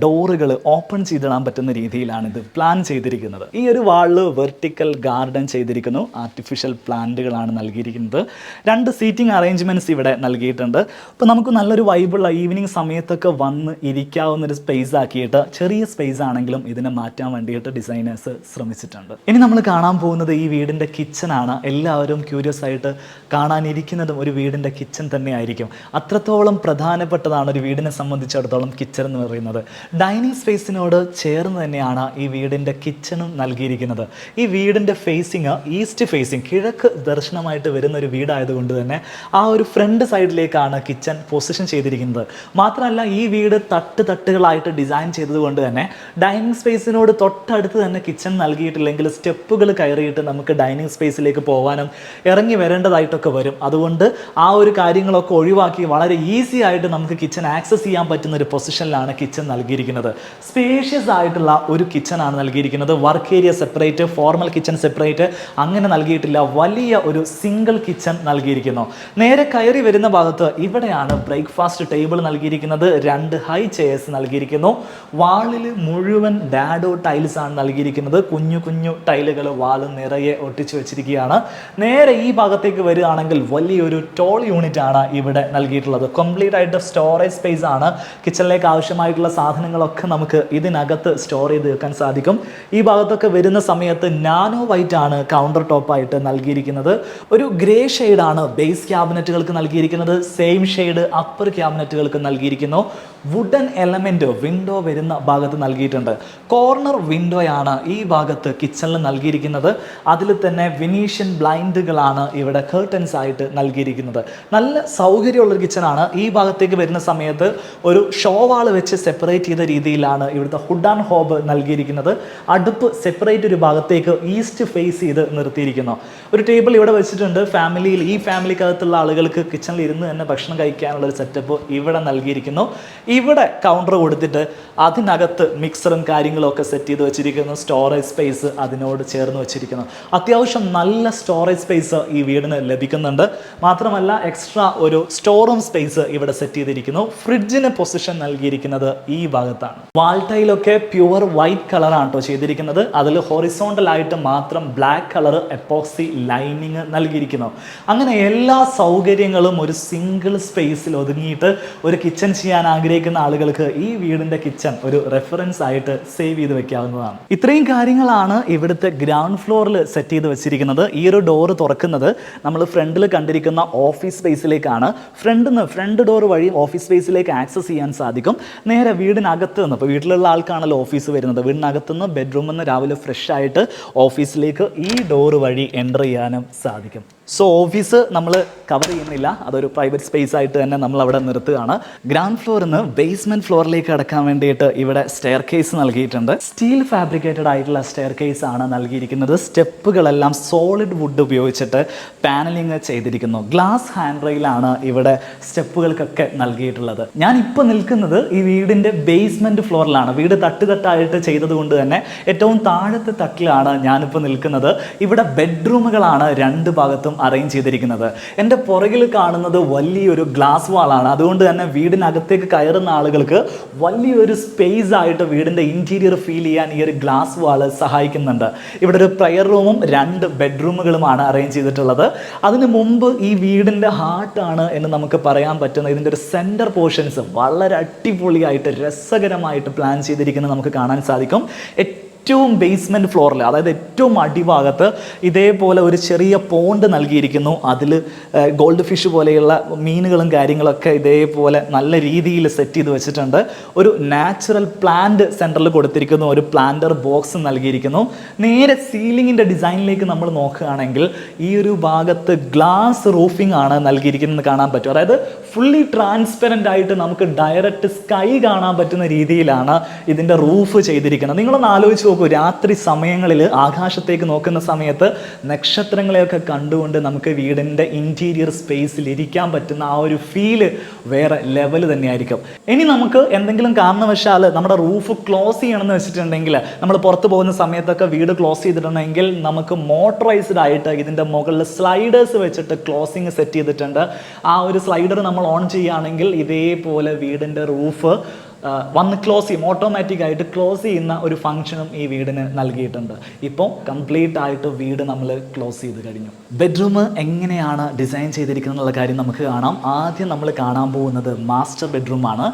ഡോറുകൾ ഓപ്പൺ ചെയ്തിടാൻ പറ്റുന്ന രീതിയിലാണ് ഇത് പ്ലാൻ ചെയ്തിരിക്കുന്നത്. ഈ ഒരു വാളിൽ വെർട്ടിക്കൽ ഗാർഡൻ ചെയ്തിരിക്കുന്നു. ആർട്ടിഫിഷ്യൽ പ്ലാന്റുകളാണ് നൽകിയിരിക്കുന്നത്. 2 സീറ്റിംഗ് അറേഞ്ച്മെൻറ്റ്സ് ഇവിടെ നൽകിയിട്ടുണ്ട്. അപ്പോൾ നമുക്ക് നല്ലൊരു വൈബുള്ള ഈവനിങ് സമയത്തൊക്കെ വന്ന് ഇരിക്കാവുന്നൊരു സ്പേസ് ആക്കിയിട്ട്, ചെറിയ സ്പേസ് ആണെങ്കിലും ഇതിനെ മാറ്റാൻ വേണ്ടിയിട്ട് ഡിസൈനേഴ്സ് ശ്രമിച്ചിട്ടുണ്ട്. ഇനി നമ്മൾ കാണാൻ പോകുന്നത് ഈ വീടിൻ്റെ കിച്ചണാണ്. എല്ലാവരും ക്യൂരിയസ് ആയിട്ട് കാണാനിരിക്കുന്നതും ഒരു വീടിൻ്റെ കിച്ചൺ തന്നെ ആയിരിക്കും. അത്രത്തോളം പ്രധാനപ്പെട്ടതാണ് ഒരു വീടിനെ സംബന്ധിച്ചിടത്തോളം കിച്ചൺ എന്ന് പറയുന്നത്. ഡൈനിങ് സ്പേസിനോട് ചേർന്ന് തന്നെയാണ് ഈ വീടിൻ്റെ കിച്ചണും നൽകിയിരിക്കുന്നത്. ഈ വീടിൻ്റെ ഫേസിങ് ഈസ്റ്റ് ഫേസിങ്, കിഴക്ക് ദർശനമായിട്ട് വരുന്ന ഒരു വീടായതുകൊണ്ട് തന്നെ ആ ഒരു ഫ്രണ്ട് സൈഡിലേക്കാണ് കിച്ചൺ പൊസിഷൻ ചെയ്തിരിക്കുന്നത്. മാത്രമല്ല ഈ വീട് തട്ടുകളായിട്ട് ഡിസൈൻ ചെയ്തതുകൊണ്ട് തന്നെ ഡൈനിങ് സ്പേസിനോട് തൊട്ടടുത്ത് തന്നെ കിച്ചൺ നൽകിയിട്ടില്ലെങ്കിൽ സ്റ്റെപ്പുകൾ കയറിയിട്ട് നമുക്ക് ഡൈനിങ് സ്പേസിലേക്ക് പോകാനും ഇറങ്ങി വരേണ്ടതായിട്ടൊക്കെ വരും. അതുകൊണ്ട് ആ ഒരു കാര്യങ്ങളൊക്കെ ഒഴിവാക്കി വളരെ ഈസി ആയിട്ട് നമുക്ക് കിച്ചൺ ആക്സസ് ചെയ്യാൻ പറ്റുന്ന ഒരു പൊസിഷനിലാണ് കിച്ചൺ നൽകിയിരിക്കുന്നത്. സ്പേഷ്യസ് ആയിട്ടുള്ള ഒരു കിച്ചണാണ് നൽകിയിരിക്കുന്നത്. Work area separate, formal kitchen separate അങ്ങനെ നൽകിയിട്ടില്ല. വലിയ ഒരു സിംഗിൾ കിച്ചൺ നൽകിയിരിക്കുന്നു. നേരെ കയറി വരുന്ന ഭാഗത്ത് ഇവിടെയാണ് ബ്രേക്ക്ഫാസ്റ്റ് ടേബിൾ നൽകിയിരിക്കുന്നത്. 2 ഹൈ ചെയർസ് നൽകിയിരിക്കുന്നു. വാളിൽ മുഴുവൻ ഡാഡോ ടൈൽസ് ആണ് നൽകിയിരിക്കുന്നത്. കുഞ്ഞു ടൈലുകൾ വാൾ നിറയെ ഒട്ടിച്ചു വെച്ചിരിക്കുകയാണ്. നേരെ ഈ ഭാഗത്തേക്ക് വരികയാണെങ്കിൽ വലിയൊരു ടോൾ യൂണിറ്റ് ആണ് ഇവിടെ നൽകിയിട്ടുള്ളത്. കംപ്ലീറ്റ് ആയിട്ട് സ്റ്റോറേജ് സ്പേസ് ആണ്. കിച്ചണിലേക്ക് ആവശ്യമായിട്ടുള്ള സാധനങ്ങളൊക്കെ നമുക്ക് ഇതിനകത്ത് സ്റ്റോർ ചെയ്ത് വെക്കാൻ സാധിക്കും. ഈ ഭാഗത്തൊക്കെ വരുന്ന സമയത്ത് നാനോ വൈറ്റ് ആണ് കൗണ്ടർ ടോപ്പായിട്ട് നൽകിയിരിക്കുന്നത്. ഒരു ഗ്രേ ഷെയ്ഡാണ് ബേസ് ക്യാബിനറ്റുകൾക്ക് നൽകിയിരിക്കുന്നത്. സെയിം ഷെയ്ഡ് അപ്പർ ക്യാബിനറ്റുകൾക്ക് നൽകിയിരിക്കുന്നു. വുഡൻ എലമെൻറ്റ് വിൻഡോ വരുന്ന ഭാഗത്ത് നൽകിയിട്ടുണ്ട്. കോർണർ വിൻഡോയാണ് ഈ ഭാഗത്ത് കിച്ചണിൽ നൽകിയിരിക്കുന്നത്. അതിൽ തന്നെ വിനീഷ്യൻ ബ്ലൈൻഡുകളാണ് ഇവിടെ കർട്ടൻസ് ആയിട്ട് നൽകിയിരിക്കുന്നത്. നല്ല സൗകര്യമുള്ളൊരു കിച്ചണാണ്. ഈ ഭാഗത്തേക്ക് വരുന്ന സമയത്ത് ഒരു ഷോവാൾ വെച്ച് സെപ്പറേറ്റ് ചെയ്ത രീതിയിലാണ് ഇവിടുത്തെ ഹുഡ് ആൻഡ് ഹോബ് നൽകിയിരിക്കുന്നത്. അടുപ്പ് സെപ്പറേറ്റ് ഒരു ഭാഗത്തേക്ക് ഈസ്റ്റ് ഫേസ് ചെയ്ത് നിർത്തിയിരിക്കുന്നു. ഒരു ടേബിൾ ഇവിടെ വെച്ചിട്ടുണ്ട്. ഈ ഫാമിലിക്കകത്തുള്ള ആളുകൾക്ക് കിച്ചണിൽ ഇരുന്ന് തന്നെ ഭക്ഷണം കഴിക്കാനുള്ളൊരു സെറ്റപ്പ് ഇവിടെ നൽകിയിരിക്കുന്നു. ഇവിടെ കൗണ്ടർ കൊടുത്തിട്ട് അതിനകത്ത് മിക്സറും കാര്യങ്ങളൊക്കെ സെറ്റ് ചെയ്ത് വെച്ചിരിക്കുന്നു. സ്റ്റോറേജ് സ്പേസ് അതിനോട് ചേർന്ന് വെച്ചിരിക്കുന്നു. അത്യാവശ്യം നല്ല സ്റ്റോറേജ് സ്പേസ് ഈ വീടിന് ലഭിക്കുന്നുണ്ട്. മാത്രമല്ല എക്സ്ട്രാ ഒരു സ്റ്റോർ റൂം സ്പേസ് ഇവിടെ സെറ്റ് ചെയ്തിരിക്കുന്നു. ഫ്രിഡ്ജിന് പൊസിഷൻ നൽകിയിരിക്കുന്നത് ഈ ഭാഗത്താണ്. വാൾ ടൈലൊക്കെ പ്യുവർ വൈറ്റ് കളറാണ് കേട്ടോ ചെയ്തിരിക്കുന്നത്. അതിൽ ഹൊറിസോണ്ടൽ ആയിട്ട് മാത്രം ബ്ലാക്ക് കളർ എപ്പോക്സി ലൈനിങ് നൽകിയിരിക്കുന്നു. അങ്ങനെ എല്ലാ സൗകര്യങ്ങളും ഒരു സിംഗിൾ സ്പേസിൽ ഒതുങ്ങിയിട്ട് ഒരു കിച്ചൺ ചെയ്യാൻ ആഗ്രഹിക്കുന്ന ആളുകൾക്ക് ഈ വീടിൻ്റെ കിച്ചൺ ഒരു റെഫറൻസ് ആയിട്ട് സേവ് ചെയ്ത് വെക്കാവുന്നതാണ്. ഇത്രയും കാര്യങ്ങളാണ് ഇവിടുത്തെ ഗ്രൗണ്ട് ഫ്ലോറിൽ സെറ്റ് ചെയ്ത് വെച്ചിരിക്കുന്നത്. ഈ ഒരു ഡോറ് തുറക്കുന്നത് നമ്മൾ ഫ്രണ്ടിൽ കണ്ടിരിക്കുന്ന ഓഫീസ് സ്പേസിലേക്കാണ്. ഫ്രണ്ട് ഡോർ വഴി ഓഫീസ് സ്പേസിലേക്ക് ആക്സസ് ചെയ്യാൻ സാധിക്കും. നേരെ വീടിനകത്ത് നിന്ന്, ഇപ്പോൾ വീട്ടിലുള്ള ആൾക്കാണല്ലോ ഓഫീസ് വരുന്നത്, വീടിനകത്തുനിന്ന് ബെഡ്റൂമിൽ നിന്ന് രാവിലെ ഫ്രഷ് ആയിട്ട് ഓഫീസിലേക്ക് ഈ ഡോറ് വഴി എൻ്റർ ചെയ്യാനും സാധിക്കും. സോ ഓഫീസ് നമ്മൾ കവർ ചെയ്യുന്നില്ല, അതൊരു പ്രൈവറ്റ് സ്പേസ് ആയിട്ട് തന്നെ നമ്മൾ അവിടെ നിർത്തുകയാണ്. ഗ്രൗണ്ട് ഫ്ലോറിൽ നിന്ന് ബേസ്മെൻറ്റ് ഫ്ലോറിലേക്ക് കടക്കാൻ വേണ്ടിയിട്ട് ഇവിടെ സ്റ്റെയർ കേസ് നൽകിയിട്ടുണ്ട്. സ്റ്റീൽ ഫാബ്രിക്കേറ്റഡ് ആയിട്ടുള്ള സ്റ്റെയർ കേസ് ആണ് നൽകിയിരിക്കുന്നത്. സ്റ്റെപ്പുകളെല്ലാം സോളിഡ് വുഡ് ഉപയോഗിച്ചിട്ട് പാനലിങ് ചെയ്തിരിക്കുന്നു. ഗ്ലാസ് ഹാൻഡ് റെയിലാണ് ഇവിടെ സ്റ്റെപ്പുകൾക്കൊക്കെ നൽകിയിട്ടുള്ളത്. ഞാനിപ്പോൾ നിൽക്കുന്നത് ഈ വീടിൻ്റെ ബേസ്മെൻറ്റ് ഫ്ലോറിലാണ്. വീട് തട്ടായിട്ട് ചെയ്തത് കൊണ്ട് തന്നെ ഏറ്റവും താഴത്തെ തട്ടിലാണ് ഞാനിപ്പോൾ നിൽക്കുന്നത്. ഇവിടെ ബെഡ്റൂമുകളാണ് 2 ഭാഗത്തും അറേഞ്ച് ചെയ്തിരിക്കുന്നത്. എൻ്റെ പുറകിൽ കാണുന്നത് വലിയൊരു ഗ്ലാസ് വാളാണ്. അതുകൊണ്ട് തന്നെ വീടിനകത്തേക്ക് കയറുന്ന ആളുകൾക്ക് വലിയൊരു സ്പേസ് ആയിട്ട് വീടിൻ്റെ ഇൻറ്റീരിയർ ഫീൽ ചെയ്യാൻ ഈ ഒരു ഗ്ലാസ് വാള് സഹായിക്കുന്നുണ്ട്. ഇവിടെ ഒരു പ്രയർ റൂമും 2 ബെഡ്റൂമുകളുമാണ് അറേഞ്ച് ചെയ്തിട്ടുള്ളത്. അതിന് മുമ്പ് ഈ വീടിൻ്റെ ഹാർട്ടാണ് എന്ന് നമുക്ക് പറയാൻ പറ്റുന്ന ഇതിൻ്റെ ഒരു സെൻറ്റർ പോർഷൻസ് വളരെ അടിപൊളിയായിട്ട് രസകരമായിട്ട് പ്ലാൻ ചെയ്തിരിക്കുന്നത് നമുക്ക് കാണാൻ സാധിക്കും. ഏറ്റവും ബേസ്മെൻറ്റ് ഫ്ലോറിൽ, അതായത് ഏറ്റവും അടിഭാഗത്ത് ഇതേപോലെ ഒരു ചെറിയ പോണ്ട് നൽകിയിരിക്കുന്നു. അതിൽ ഗോൾഡ് ഫിഷ് പോലെയുള്ള മീനുകളും കാര്യങ്ങളൊക്കെ ഇതേപോലെ നല്ല രീതിയിൽ സെറ്റ് ചെയ്ത് വെച്ചിട്ടുണ്ട്. ഒരു നാച്ചുറൽ പ്ലാന്റ് സെൻറ്ററിൽ കൊടുത്തിരിക്കുന്നു. ഒരു പ്ലാന്റർ ബോക്സ് നൽകിയിരിക്കുന്നു. നേരെ സീലിങ്ങിൻ്റെ ഡിസൈനിലേക്ക് നമ്മൾ നോക്കുകയാണെങ്കിൽ ഈ ഒരു ഭാഗത്ത് ഗ്ലാസ് റൂഫിംഗ് ആണ് നൽകിയിരിക്കുന്നത് കാണാൻ പറ്റും. അതായത് ഫുള്ളി ട്രാൻസ്പെറൻ്റ് ആയിട്ട് നമുക്ക് ഡയറക്റ്റ് സ്കൈ കാണാൻ പറ്റുന്ന രീതിയിലാണ് ഇതിൻ്റെ റൂഫ് ചെയ്തിരിക്കുന്നത്. നിങ്ങളൊന്ന് ആലോചിച്ച് നോക്കൂ, നോക്കൂ, രാത്രി സമയങ്ങളിൽ ആകാശത്തേക്ക് നോക്കുന്ന സമയത്ത് നക്ഷത്രങ്ങളെയൊക്കെ കണ്ടുകൊണ്ട് നമുക്ക് വീടിൻ്റെ ഇൻറ്റീരിയർ സ്പേസിൽ ഇരിക്കാൻ പറ്റുന്ന ആ ഒരു ഫീല് വേറെ ലെവൽ തന്നെയായിരിക്കും. ഇനി നമുക്ക് എന്തെങ്കിലും കാരണവശാൽ നമ്മുടെ റൂഫ് ക്ലോസ് ചെയ്യണമെന്ന് വെച്ചിട്ടുണ്ടെങ്കിൽ, നമ്മൾ പുറത്ത് പോകുന്ന സമയത്തൊക്കെ വീട് ക്ലോസ് ചെയ്തിട്ടുണ്ടെങ്കിൽ നമുക്ക് മോട്ടറൈസ്ഡ് ആയിട്ട് ഇതിൻ്റെ മുകളിൽ സ്ലൈഡേഴ്സ് വെച്ചിട്ട് ക്ലോസിങ് സെറ്റ് ചെയ്തിട്ടുണ്ട്. ആ ഒരു സ്ലൈഡർ നമ്മൾ ഓൺ ചെയ്യുകയാണെങ്കിൽ ഇതേപോലെ വീടിൻ്റെ റൂഫ് വന്ന് ക്ലോസ് ചെയ്യും, ഓട്ടോമാറ്റിക്കായിട്ട് ക്ലോസ് ചെയ്യുന്ന ഒരു ഫംഗ്ഷനും ഈ വീടിന് നൽകിയിട്ടുണ്ട്. ഇപ്പോൾ കംപ്ലീറ്റ് ആയിട്ട് വീട് നമ്മൾ ക്ലോസ് ചെയ്ത് കഴിഞ്ഞു. ബെഡ്റൂം എങ്ങനെയാണ് ഡിസൈൻ ചെയ്തിരിക്കുന്നത് എന്നുള്ള കാര്യം നമുക്ക് കാണാം. ആദ്യം നമ്മൾ കാണാൻ പോകുന്നത് മാസ്റ്റർ ബെഡ്റൂമാണ്.